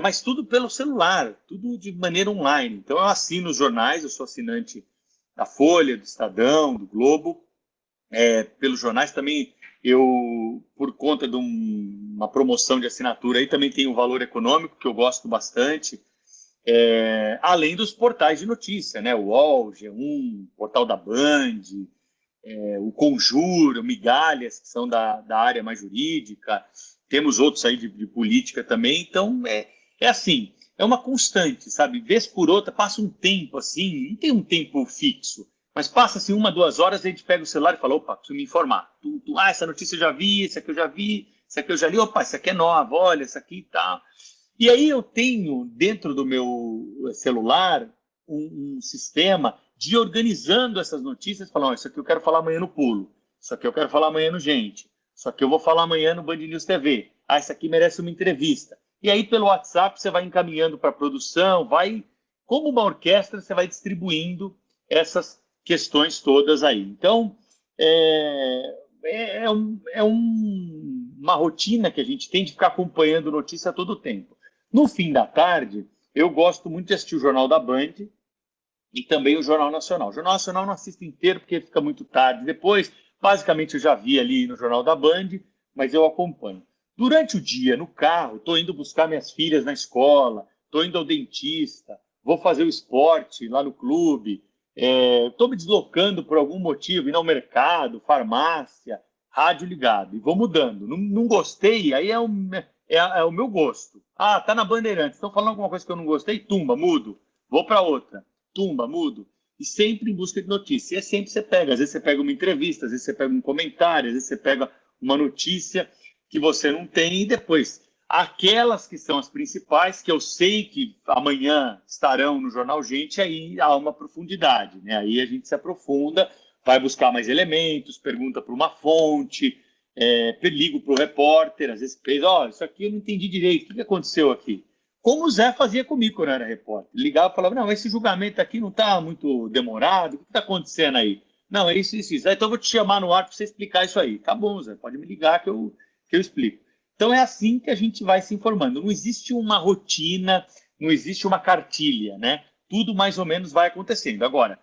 mas tudo pelo celular, tudo de maneira online. Então eu assino os jornais, eu sou assinante da Folha, do Estadão, do Globo, pelos jornais também. Eu, por conta de uma promoção de assinatura, aí também tem um valor econômico que eu gosto bastante, além dos portais de notícia, né? O UOL, G1, Portal da Band, o Conjuro, Migalhas, que são da área mais jurídica, temos outros aí de política também. Então é assim, é uma constante, sabe? Vez por outra passa um tempo assim, não tem um tempo fixo, mas passa assim 1, 2 horas, a gente pega o celular e fala: opa, preciso me informar. Essa notícia eu já vi, essa aqui eu já vi, essa aqui eu já li, opa, essa aqui é nova, olha, essa aqui e tal. E aí eu tenho dentro do meu celular um sistema de ir organizando essas notícias, falando: isso aqui eu quero falar amanhã no Pulo, isso aqui eu quero falar amanhã no Gente, isso aqui eu vou falar amanhã no Band News TV, isso aqui merece uma entrevista. E aí pelo WhatsApp você vai encaminhando para a produção, como uma orquestra, você vai distribuindo essas questões todas aí. Então, uma rotina que a gente tem de ficar acompanhando notícia todo o tempo. No fim da tarde, eu gosto muito de assistir o Jornal da Band e também o Jornal Nacional. O Jornal Nacional eu não assisto inteiro porque fica muito tarde. Depois, basicamente, eu já vi ali no Jornal da Band, mas eu acompanho. Durante o dia, no carro, estou indo buscar minhas filhas na escola, estou indo ao dentista, vou fazer o esporte lá no clube, estou me deslocando por algum motivo, indo ao mercado, farmácia, rádio ligado, e vou mudando. Não gostei, aí é o meu gosto. Tá na Bandeirantes, estão falando alguma coisa que eu não gostei, tumba, mudo, vou para outra, tumba, mudo, e sempre em busca de notícia. E sempre você pega, às vezes você pega uma entrevista, às vezes você pega um comentário, às vezes você pega uma notícia que você não tem, e depois aquelas que são as principais, que eu sei que amanhã estarão no Jornal Gente, aí há uma profundidade, né? Aí a gente se aprofunda, vai buscar mais elementos, pergunta para uma fonte, ligo para o repórter, às vezes fez: isso aqui eu não entendi direito, o que aconteceu aqui? Como o Zé fazia comigo quando eu era repórter. Ligava e falava: não, esse julgamento aqui não está muito demorado, o que está acontecendo aí? Não, é isso. Então eu vou te chamar no ar para você explicar isso aí. Tá bom, Zé, pode me ligar que eu explico. Então é assim que a gente vai se informando. Não existe uma rotina, não existe uma cartilha, né? Tudo mais ou menos vai acontecendo. Agora,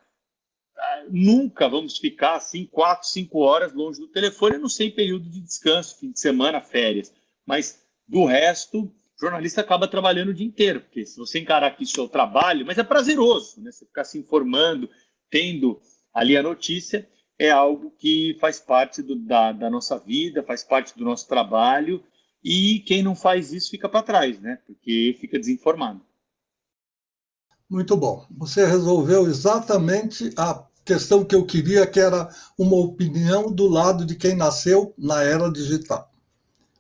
nunca vamos ficar assim 4, 5 horas longe do telefone, a não ser em período de descanso, fim de semana, férias. Mas do resto, o jornalista acaba trabalhando o dia inteiro, porque se você encarar aqui o seu trabalho, mas é prazeroso, né? Você ficar se informando, tendo ali a notícia, é algo que faz parte da nossa vida, faz parte do nosso trabalho, e quem não faz isso fica para trás, né? Porque fica desinformado. Muito bom. Você resolveu exatamente a questão que eu queria, que era uma opinião do lado de quem nasceu na era digital.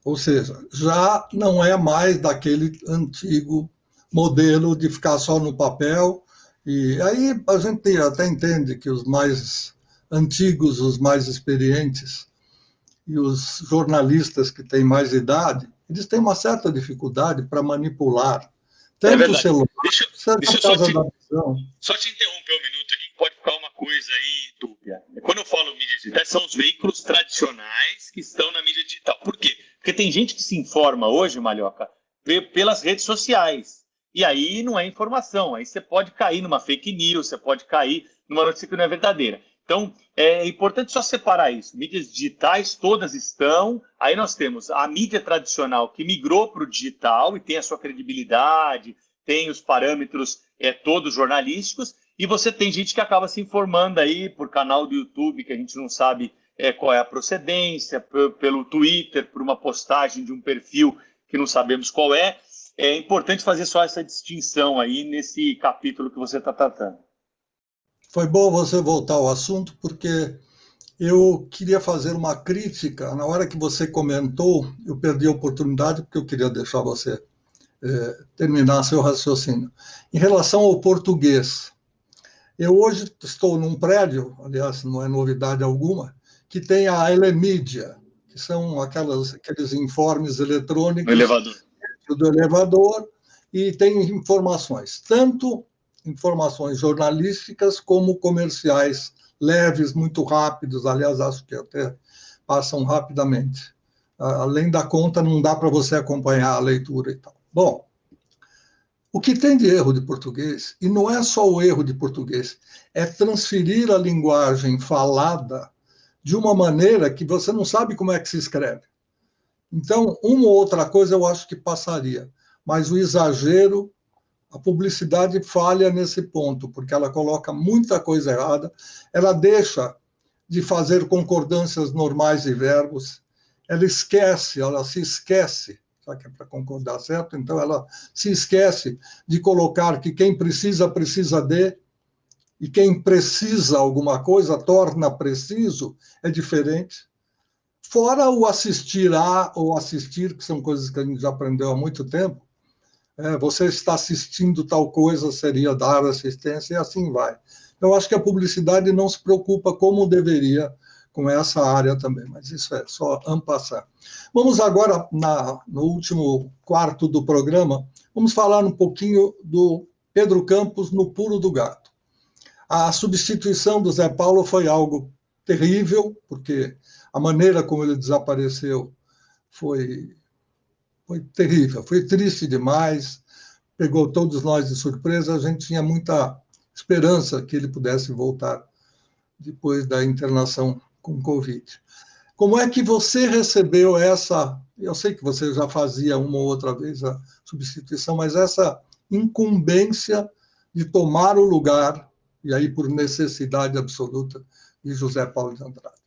Ou seja, já não é mais daquele antigo modelo de ficar só no papel. E aí a gente até entende que os mais antigos, os mais experientes e os jornalistas que têm mais idade, eles têm uma certa dificuldade para manipular tanto o celular, deixa eu só te interromper um minuto aqui, que pode ficar uma coisa aí dúbia. Quando eu falo mídia digital, são os veículos tradicionais que estão na mídia digital. Por quê? Porque tem gente que se informa hoje, Malhoca, pelas redes sociais. E aí não é informação. Aí você pode cair numa fake news, você pode cair numa notícia que não é verdadeira. Então, é importante só separar isso. Mídias digitais todas estão. Aí nós temos a mídia tradicional que migrou para o digital e tem a sua credibilidade, tem os parâmetros todos jornalísticos. E você tem gente que acaba se informando aí por canal do YouTube, que a gente não sabe qual é a procedência, pelo Twitter, por uma postagem de um perfil que não sabemos qual é. É importante fazer só essa distinção aí nesse capítulo que você está tratando. Foi bom você voltar ao assunto, porque eu queria fazer uma crítica. Na hora que você comentou, eu perdi a oportunidade, porque eu queria deixar você terminar seu raciocínio. Em relação ao português, eu hoje estou num prédio, aliás, não é novidade alguma, que tem a Elemídia, que são aqueles informes eletrônicos do elevador, e tem informações, tanto informações jornalísticas como comerciais, leves, muito rápidos, aliás, acho que até passam rapidamente. Além da conta, não dá para você acompanhar a leitura e tal. Bom, o que tem de erro de português, e não é só o erro de português, é transferir a linguagem falada de uma maneira que você não sabe como é que se escreve. Então, uma ou outra coisa eu acho que passaria, mas o exagero, a publicidade falha nesse ponto, porque ela coloca muita coisa errada, ela deixa de fazer concordâncias normais de verbos, ela se esquece, já que é para concordar certo, então ela se esquece de colocar que quem precisa, precisa de, e quem precisa alguma coisa, torna preciso, é diferente. Fora o assistir a ou assistir, que são coisas que a gente já aprendeu há muito tempo, você está assistindo tal coisa, seria dar assistência, e assim vai. Eu acho que a publicidade não se preocupa como deveria com essa área também, mas isso é só en passant. Vamos agora, no último quarto do programa, vamos falar um pouquinho do Pedro Campos no Pulo do Gato. A substituição do Zé Paulo foi algo terrível, porque a maneira como ele desapareceu foi terrível, foi triste demais, pegou todos nós de surpresa, a gente tinha muita esperança que ele pudesse voltar depois da internação com Covid. Como é que você recebeu essa, eu sei que você já fazia uma ou outra vez a substituição, mas essa incumbência de tomar o lugar, e aí por necessidade absoluta, de José Paulo de Andrade?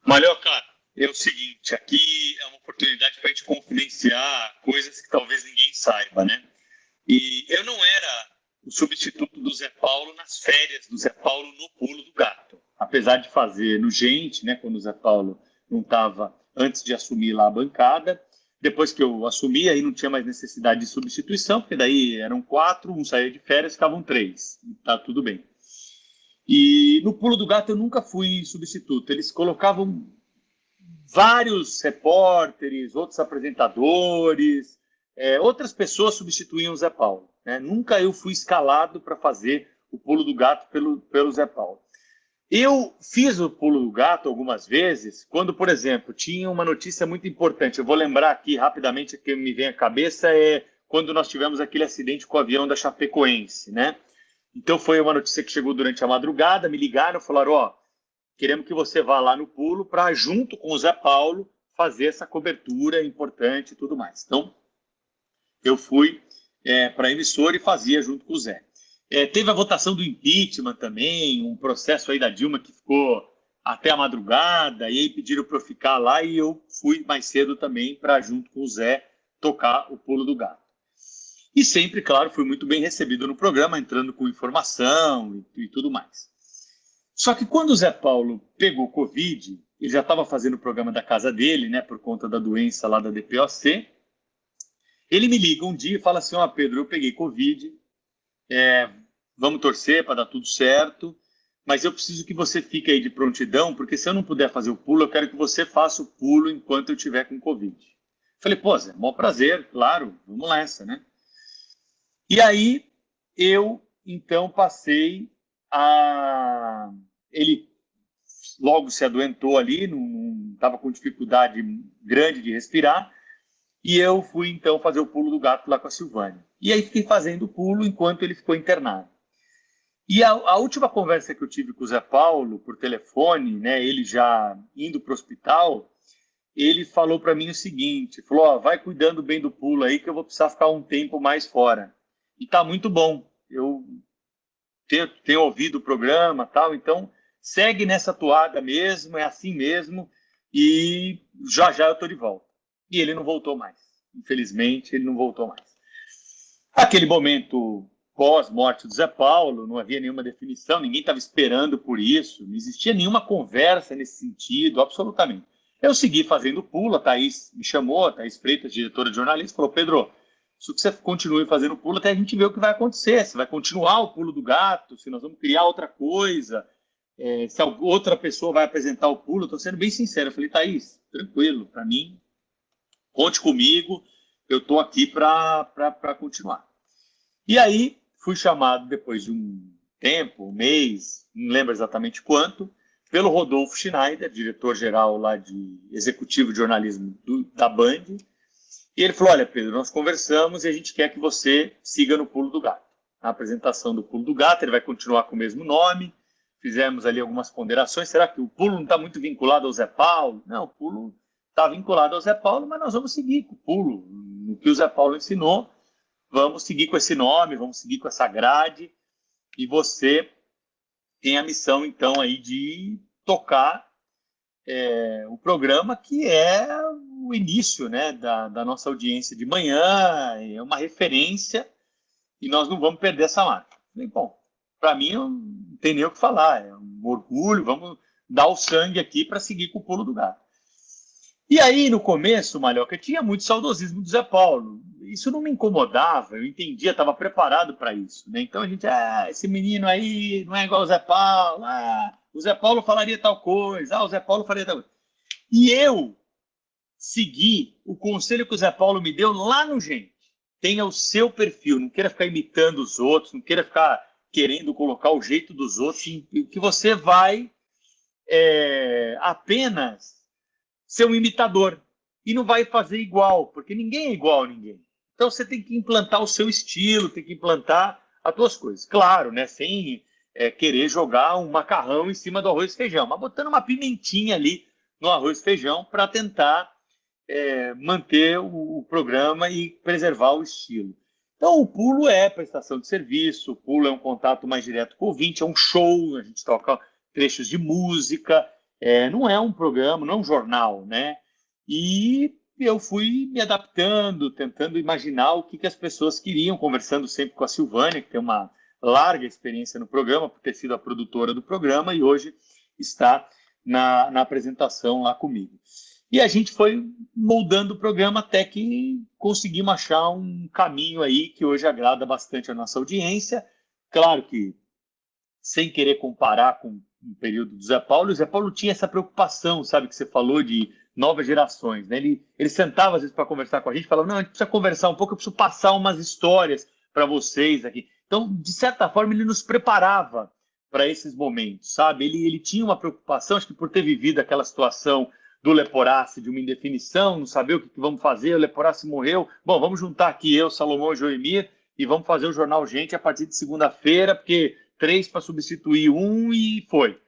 Malhoca, é o seguinte, aqui é uma oportunidade para a gente confidenciar coisas que talvez ninguém saiba, né? E eu não era o substituto do Zé Paulo nas férias do Zé Paulo no Pulo do Gato. Apesar de fazer no Gente, né, quando o Zé Paulo não estava, antes de assumir lá a bancada. Depois que eu assumi, aí não tinha mais necessidade de substituição, porque daí eram 4, um saía de férias, ficavam 3. Tá tudo bem. E no Pulo do Gato eu nunca fui substituto. Eles colocavam vários repórteres, outros apresentadores, outras pessoas substituíam o Zé Paulo, né? Nunca eu fui escalado para fazer o Pulo do Gato pelo Zé Paulo. Eu fiz o Pulo do Gato algumas vezes, quando, por exemplo, tinha uma notícia muito importante. Eu vou lembrar aqui rapidamente, que me vem à cabeça, quando nós tivemos aquele acidente com o avião da Chapecoense, né? Então foi uma notícia que chegou durante a madrugada, me ligaram, falaram, queremos que você vá lá no Pulo para, junto com o Zé Paulo, fazer essa cobertura importante e tudo mais. Então, eu fui para a emissora e fazia junto com o Zé. Teve a votação do impeachment também, um processo aí da Dilma que ficou até a madrugada, e aí pediram para eu ficar lá e eu fui mais cedo também para, junto com o Zé, tocar o Pulo do Gato. E sempre, claro, fui muito bem recebido no programa, entrando com informação e tudo mais. Só que quando o Zé Paulo pegou Covid, ele já estava fazendo o programa da casa dele, né, por conta da doença lá da DPOC. Ele me liga um dia e fala assim: ó, Pedro, eu peguei Covid, vamos torcer para dar tudo certo, mas eu preciso que você fique aí de prontidão, porque se eu não puder fazer o pulo, eu quero que você faça o pulo enquanto eu estiver com Covid. Falei, pô, Zé, maior prazer, claro, vamos nessa, né? E aí eu, então, passei a... Ele logo se adoentou ali, não estava com dificuldade grande de respirar, e eu fui, então, fazer o pulo do gato lá com a Silvânia. E aí fiquei fazendo o pulo enquanto ele ficou internado. E a última conversa que eu tive com o Zé Paulo, por telefone, né, ele já indo para o hospital, ele falou para mim o seguinte, falou, ó, vai cuidando bem do pulo aí, que eu vou precisar ficar um tempo mais fora. E tá muito bom, eu tenho ouvido o programa, tal, então segue nessa toada mesmo, é assim mesmo, e já já eu tô de volta. E ele não voltou mais, infelizmente ele não voltou mais. Aquele momento pós-morte do Zé Paulo, não havia nenhuma definição, ninguém estava esperando por isso, não existia nenhuma conversa nesse sentido, absolutamente. Eu segui fazendo pulo, a Thaís me chamou, a Thaís Freitas, diretora de jornalismo, falou, Pedro, isso que você continue fazendo pulo até a gente ver o que vai acontecer, se vai continuar o pulo do gato, se nós vamos criar outra coisa, se outra pessoa vai apresentar o pulo, estou sendo bem sincero, eu falei, Thaís, tranquilo, para mim, conte comigo, eu estou aqui para continuar. E aí, fui chamado depois de um tempo, um mês, não lembro exatamente quanto, pelo Rodolfo Schneider, diretor-geral lá de executivo de jornalismo da Band, e ele falou, olha, Pedro, nós conversamos e a gente quer que você siga no Pulo do Gato. A apresentação do Pulo do Gato, ele vai continuar com o mesmo nome, fizemos ali algumas ponderações, será que o pulo não está muito vinculado ao Zé Paulo? Não, o pulo está vinculado ao Zé Paulo, mas nós vamos seguir com o pulo, no que o Zé Paulo ensinou, vamos seguir com esse nome, vamos seguir com essa grade, e você tem a missão, então, aí de tocar o programa, que é o início, né, da nossa audiência de manhã, é uma referência, e nós não vamos perder essa marca. Falei, bom, para mim não tem nem o que falar, é um orgulho, vamos dar o sangue aqui para seguir com o pulo do gato. E aí, no começo, Malhoca, tinha muito saudosismo do Zé Paulo. Isso não me incomodava, eu entendia, estava preparado para isso, né? Então a gente, esse menino aí não é igual o Zé Paulo, o Zé Paulo falaria tal coisa, o Zé Paulo faria tal coisa. E eu segui o conselho que o Zé Paulo me deu lá no Gente. Tenha o seu perfil, não queira ficar imitando os outros, não queira ficar querendo colocar o jeito dos outros, que você vai apenas ser um imitador e não vai fazer igual, porque ninguém é igual a ninguém. Então você tem que implantar o seu estilo, tem que implantar as tuas coisas. Claro, né, sem querer jogar um macarrão em cima do arroz e feijão, mas botando uma pimentinha ali no arroz e feijão para tentar manter o programa e preservar o estilo. Então o pulo é prestação de serviço, o pulo é um contato mais direto com o ouvinte, é um show, a gente toca trechos de música, não é um programa, não é um jornal, né? E eu fui me adaptando, tentando imaginar o que as pessoas queriam, conversando sempre com a Silvânia, que tem uma larga experiência no programa, por ter sido a produtora do programa, e hoje está na apresentação lá comigo. E a gente foi moldando o programa até que conseguimos achar um caminho aí que hoje agrada bastante a nossa audiência. Claro que, sem querer comparar com o período do Zé Paulo, o Zé Paulo tinha essa preocupação, sabe, que você falou de novas gerações, né? Ele sentava às vezes para conversar com a gente e falava, não, a gente precisa conversar um pouco, eu preciso passar umas histórias para vocês aqui. Então, de certa forma, ele nos preparava para esses momentos, sabe? Ele tinha uma preocupação, acho que por ter vivido aquela situação do Leporace, de uma indefinição, não saber o que vamos fazer, o Leporace morreu, bom, vamos juntar aqui eu, Salomão e Joemir, e vamos fazer o Jornal Gente a partir de segunda-feira, porque 3 para substituir 1 e foi.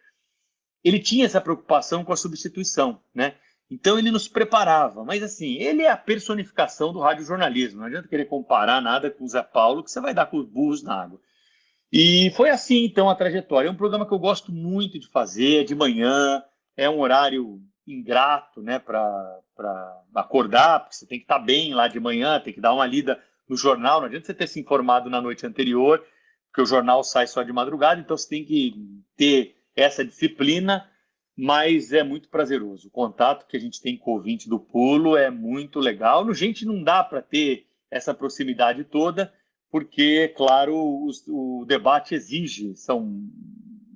Ele tinha essa preocupação com a substituição, né? Então ele nos preparava, mas assim, ele é a personificação do radiojornalismo, não adianta querer comparar nada com o Zé Paulo, que você vai dar com os burros na água. E foi assim, então, a trajetória. É um programa que eu gosto muito de fazer, de manhã, é um horário ingrato, né, para acordar, porque você tem que estar bem lá de manhã, tem que dar uma lida no jornal, não adianta você ter se informado na noite anterior, porque o jornal sai só de madrugada, então você tem que ter essa disciplina, mas é muito prazeroso. O contato que a gente tem com o ouvinte do pulo é muito legal. No Gente não dá para ter essa proximidade toda, porque, claro, o debate exige, são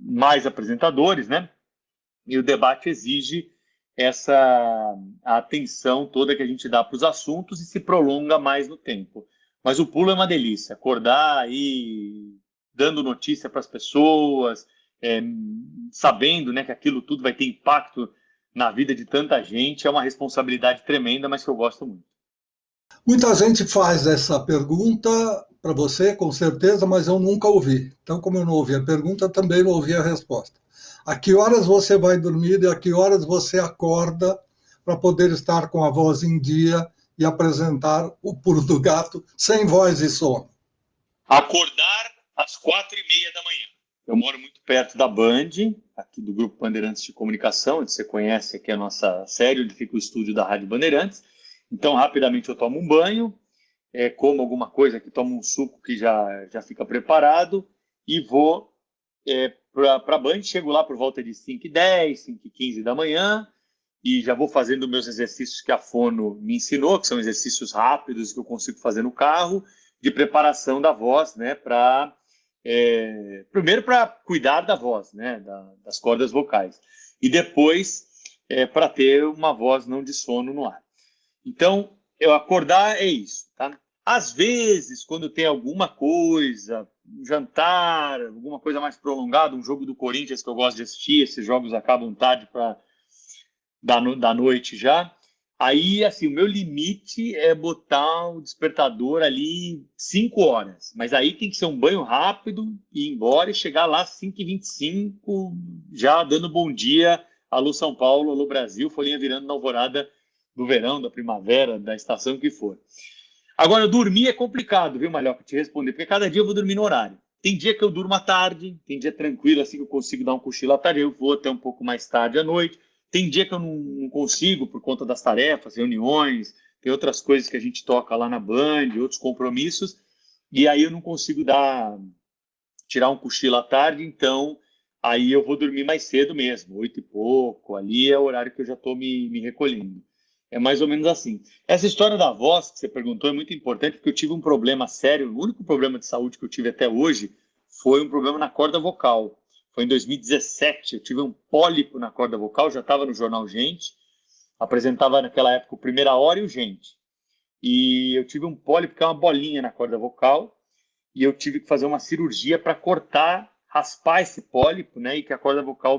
mais apresentadores, né? E o debate exige essa a atenção toda que a gente dá para os assuntos e se prolonga mais no tempo. Mas o pulo é uma delícia, acordar aí dando notícia para as pessoas, sabendo, né, que aquilo tudo vai ter impacto na vida de tanta gente, é uma responsabilidade tremenda, mas que eu gosto muito. Muita gente faz essa pergunta para você, com certeza, mas eu nunca ouvi. Então, como eu não ouvi a pergunta, também não ouvi a resposta. A que horas você vai dormir e a que horas você acorda para poder estar com a voz em dia e apresentar o Pulo do Gato sem voz e sono? Acordar às 4h30 da manhã. Eu moro muito perto da Band, aqui do Grupo Bandeirantes de Comunicação, onde você conhece aqui a nossa série, onde fica o estúdio da Rádio Bandeirantes. Então, rapidamente eu tomo um banho, como alguma coisa aqui, tomo um suco que já fica preparado e vou para a Band. Chego lá por volta de 5h10, 5h15 da manhã e já vou fazendo meus exercícios que a Fono me ensinou, que são exercícios rápidos que eu consigo fazer no carro, de preparação da voz, né, primeiro para cuidar da voz, né, das cordas vocais, e depois para ter uma voz não de sono no ar. Então, eu acordar é isso, tá? Às vezes, quando tem alguma coisa, um jantar, alguma coisa mais prolongada, um jogo do Corinthians que eu gosto de assistir, esses jogos acabam tarde da noite já, aí, assim, o meu limite é botar o despertador ali 5 horas, mas aí tem que ser um banho rápido, ir embora e chegar lá às 5h25, já dando bom dia, alô São Paulo, alô Brasil, folhinha virando na alvorada do verão, da primavera, da estação que for. Agora, dormir é complicado, viu, Malhoca, te responder, porque cada dia eu vou dormir no horário. Tem dia que eu durmo à tarde, tem dia tranquilo, assim que eu consigo dar um cochilo à tarde, eu vou até um pouco mais tarde à noite. Tem dia que eu não consigo, por conta das tarefas, reuniões, tem outras coisas que a gente toca lá na Band, outros compromissos, e aí eu não consigo tirar um cochilo à tarde, então aí eu vou dormir mais cedo mesmo, 8 e pouco, ali é o horário que eu já estou me recolhendo. É mais ou menos assim. Essa história da voz que você perguntou é muito importante, porque eu tive um problema sério, o único problema de saúde que eu tive até hoje foi um problema na corda vocal. Foi em 2017, eu tive um pólipo na corda vocal, já estava no Jornal Gente, apresentava naquela época o Primeira Hora e o Gente. E eu tive um pólipo, que é uma bolinha na corda vocal, e eu tive que fazer uma cirurgia para cortar, raspar esse pólipo, né, e que a corda vocal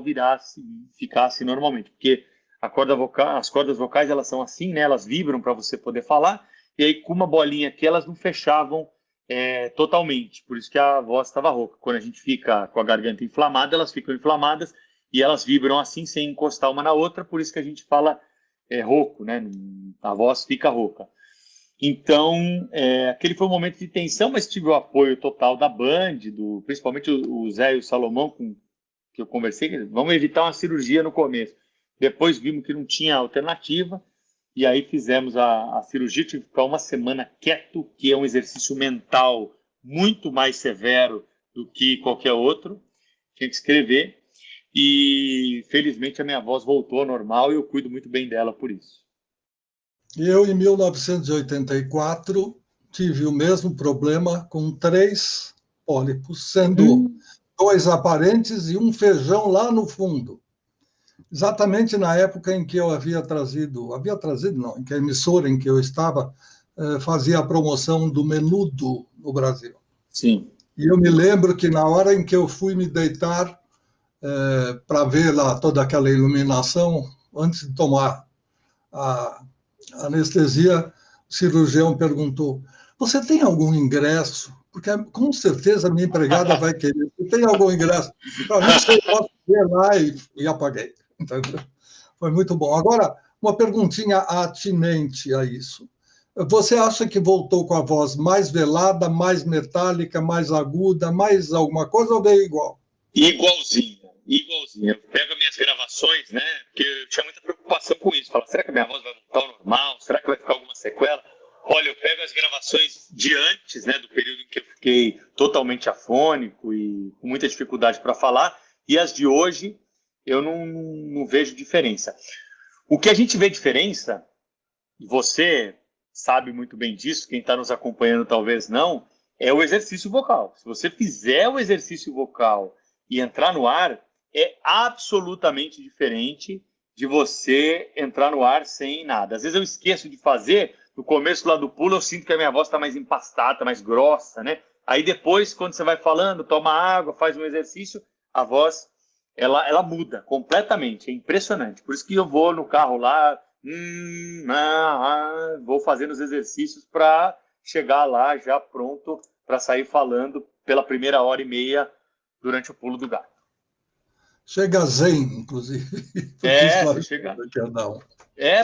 ficasse normalmente, porque as cordas vocais, elas são assim, né, elas vibram para você poder falar, e aí com uma bolinha aqui, elas não fechavam totalmente, por isso que a voz estava rouca. Quando a gente fica com a garganta inflamada, elas ficam inflamadas e elas vibram assim, sem encostar uma na outra, por isso que a gente fala rouco, né, a voz fica rouca. Então, aquele foi um momento de tensão, mas tive o apoio total da Band, principalmente o Zé e o Salomão, que eu conversei, vamos evitar uma cirurgia no começo. Depois vimos que não tinha alternativa, e aí fizemos a cirurgia. Tive que ficar uma semana quieto, que é um exercício mental muito mais severo do que qualquer outro. Tinha que escrever, e felizmente a minha voz voltou ao normal e eu cuido muito bem dela por isso. Eu, em 1984, tive o mesmo problema com 3 pólipos, sendo 2 aparentes e um feijão lá no fundo. Exatamente na época em que eu havia trazido não, em que a emissora em que eu estava fazia a promoção do Menudo no Brasil. Sim. E eu me lembro que na hora em que eu fui me deitar para ver lá toda aquela iluminação, antes de tomar a anestesia, o cirurgião perguntou: você tem algum ingresso? Porque com certeza a minha empregada vai querer. Você tem algum ingresso? Para mim, eu posso ver lá e apaguei. Entendeu? Foi muito bom. Agora, uma perguntinha atinente a isso. Você acha que voltou com a voz mais velada, mais metálica, mais aguda, mais alguma coisa ou veio igual? Igualzinho. Eu pego minhas gravações, né? Porque eu tinha muita preocupação com isso. Falo, será que a minha voz vai voltar ao normal? Será que vai ficar alguma sequela? Olha, eu pego as gravações de antes, né? Do período em que eu fiquei totalmente afônico e com muita dificuldade para falar. e as de hoje eu não vejo diferença. O que a gente vê diferença, você sabe muito bem disso, quem está nos acompanhando talvez não, é o exercício vocal. Se você fizer o exercício vocal e entrar no ar, é absolutamente diferente de você entrar no ar sem nada. Às vezes eu esqueço de fazer, no começo lá do pulo eu sinto que a minha voz está mais empastada, mais grossa, né? Aí depois, quando você vai falando, toma água, faz um exercício, a voz, ela muda completamente, é impressionante. Por isso que eu vou no carro lá, vou fazendo os exercícios para chegar lá já pronto para sair falando pela primeira hora e meia durante o pulo do gato. Chega zen, inclusive. Você chega.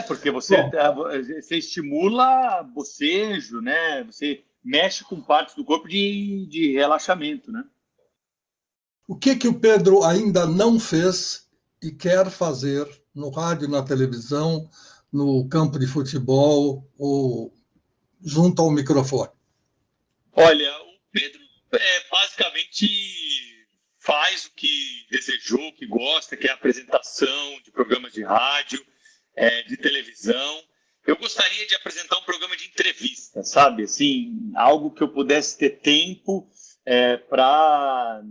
Porque você estimula bocejo, né? Você mexe com partes do corpo de relaxamento, né? O que o Pedro ainda não fez e quer fazer no rádio, na televisão, no campo de futebol ou junto ao microfone? Olha, o Pedro basicamente faz o que desejou, o que gosta, que é a apresentação de programas de rádio, de televisão. Eu gostaria de apresentar um programa de entrevista, sabe? Assim, algo que eu pudesse ter tempo para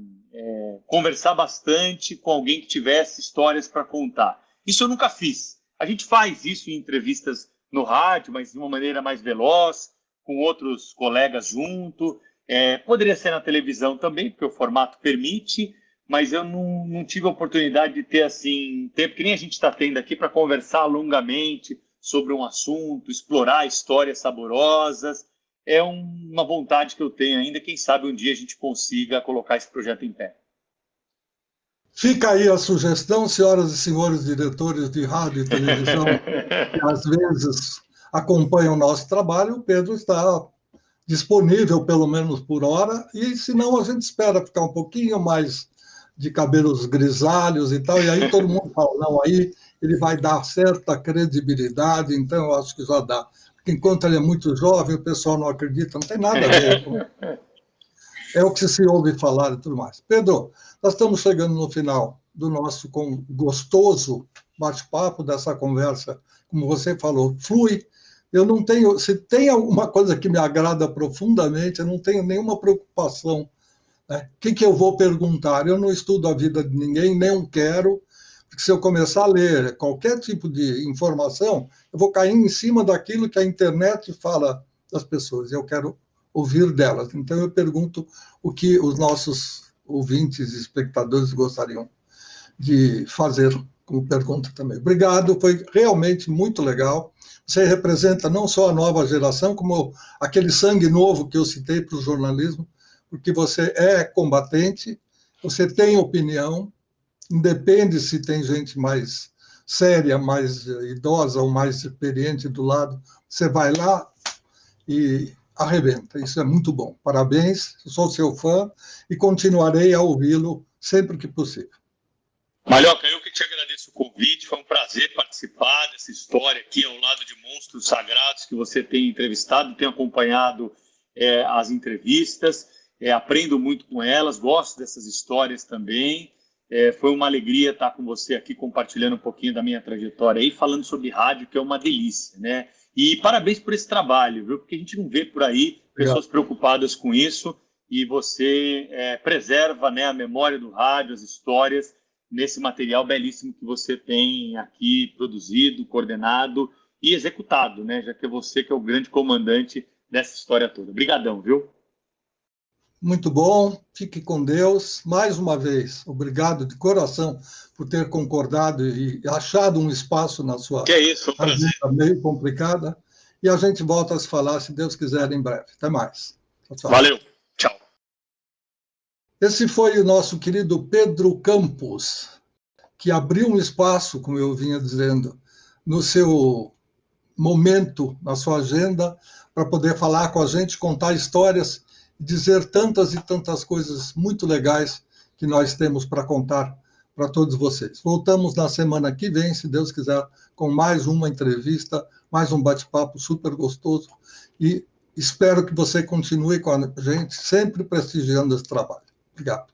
conversar bastante com alguém que tivesse histórias para contar. Isso eu nunca fiz. A gente faz isso em entrevistas no rádio, mas de uma maneira mais veloz, com outros colegas junto. Poderia ser na televisão também, porque o formato permite, mas eu não tive a oportunidade de ter assim, tempo que nem a gente está tendo aqui para conversar longamente sobre um assunto, explorar histórias saborosas. É uma vontade que eu tenho ainda. Quem sabe um dia a gente consiga colocar esse projeto em pé. Fica aí a sugestão, senhoras e senhores diretores de rádio e televisão, que às vezes acompanham o nosso trabalho. O Pedro está disponível, pelo menos por hora, e se não, a gente espera ficar um pouquinho mais de cabelos grisalhos e tal, e aí todo mundo fala, não, aí ele vai dar certa credibilidade, então eu acho que já dá. Porque enquanto ele é muito jovem, o pessoal não acredita, não tem nada a ver. É o que se ouve falar e tudo mais. Pedro, nós estamos chegando no final do nosso gostoso bate-papo, dessa conversa, como você falou, flui. Eu não tenho, se tem alguma coisa que me agrada profundamente, eu não tenho nenhuma preocupação. Né? O que eu vou perguntar? Eu não estudo a vida de ninguém, nem quero, porque se eu começar a ler qualquer tipo de informação, eu vou cair em cima daquilo que a internet fala das pessoas, e eu quero ouvir delas. Então eu pergunto o que os nossos ouvintes e espectadores gostariam de fazer como pergunta também. Obrigado, foi realmente muito legal. Você representa não só a nova geração, como aquele sangue novo que eu citei para o jornalismo, porque você é combatente, você tem opinião, independe se tem gente mais séria, mais idosa ou mais experiente do lado, você vai lá e arrebenta. Isso é muito bom. Parabéns, sou seu fã e continuarei a ouvi-lo sempre que possível. Malhoca, eu que te agradeço o convite, foi um prazer participar dessa história aqui ao lado de monstros sagrados que você tem entrevistado, tem acompanhado as entrevistas, aprendo muito com elas, gosto dessas histórias também. Foi uma alegria estar com você aqui compartilhando um pouquinho da minha trajetória aí, falando sobre rádio, que é uma delícia, né? E parabéns por esse trabalho, viu? Porque a gente não vê por aí pessoas preocupadas com isso e você preserva, né, a memória do rádio, as histórias, nesse material belíssimo que você tem aqui produzido, coordenado e executado, né? Já que é você que é o grande comandante dessa história toda. Obrigadão, viu? Muito bom, fique com Deus. Mais uma vez, obrigado de coração por ter concordado e achado um espaço na sua agenda meio complicada. E a gente volta a se falar, se Deus quiser, em breve. Até mais. Tchau. Valeu. Tchau. Esse foi o nosso querido Pedro Campos, que abriu um espaço, como eu vinha dizendo, no seu momento, na sua agenda, para poder falar com a gente, contar histórias, dizer tantas e tantas coisas muito legais que nós temos para contar para todos vocês. Voltamos na semana que vem, se Deus quiser, com mais uma entrevista, mais um bate-papo super gostoso, e espero que você continue com a gente, sempre prestigiando esse trabalho. Obrigado.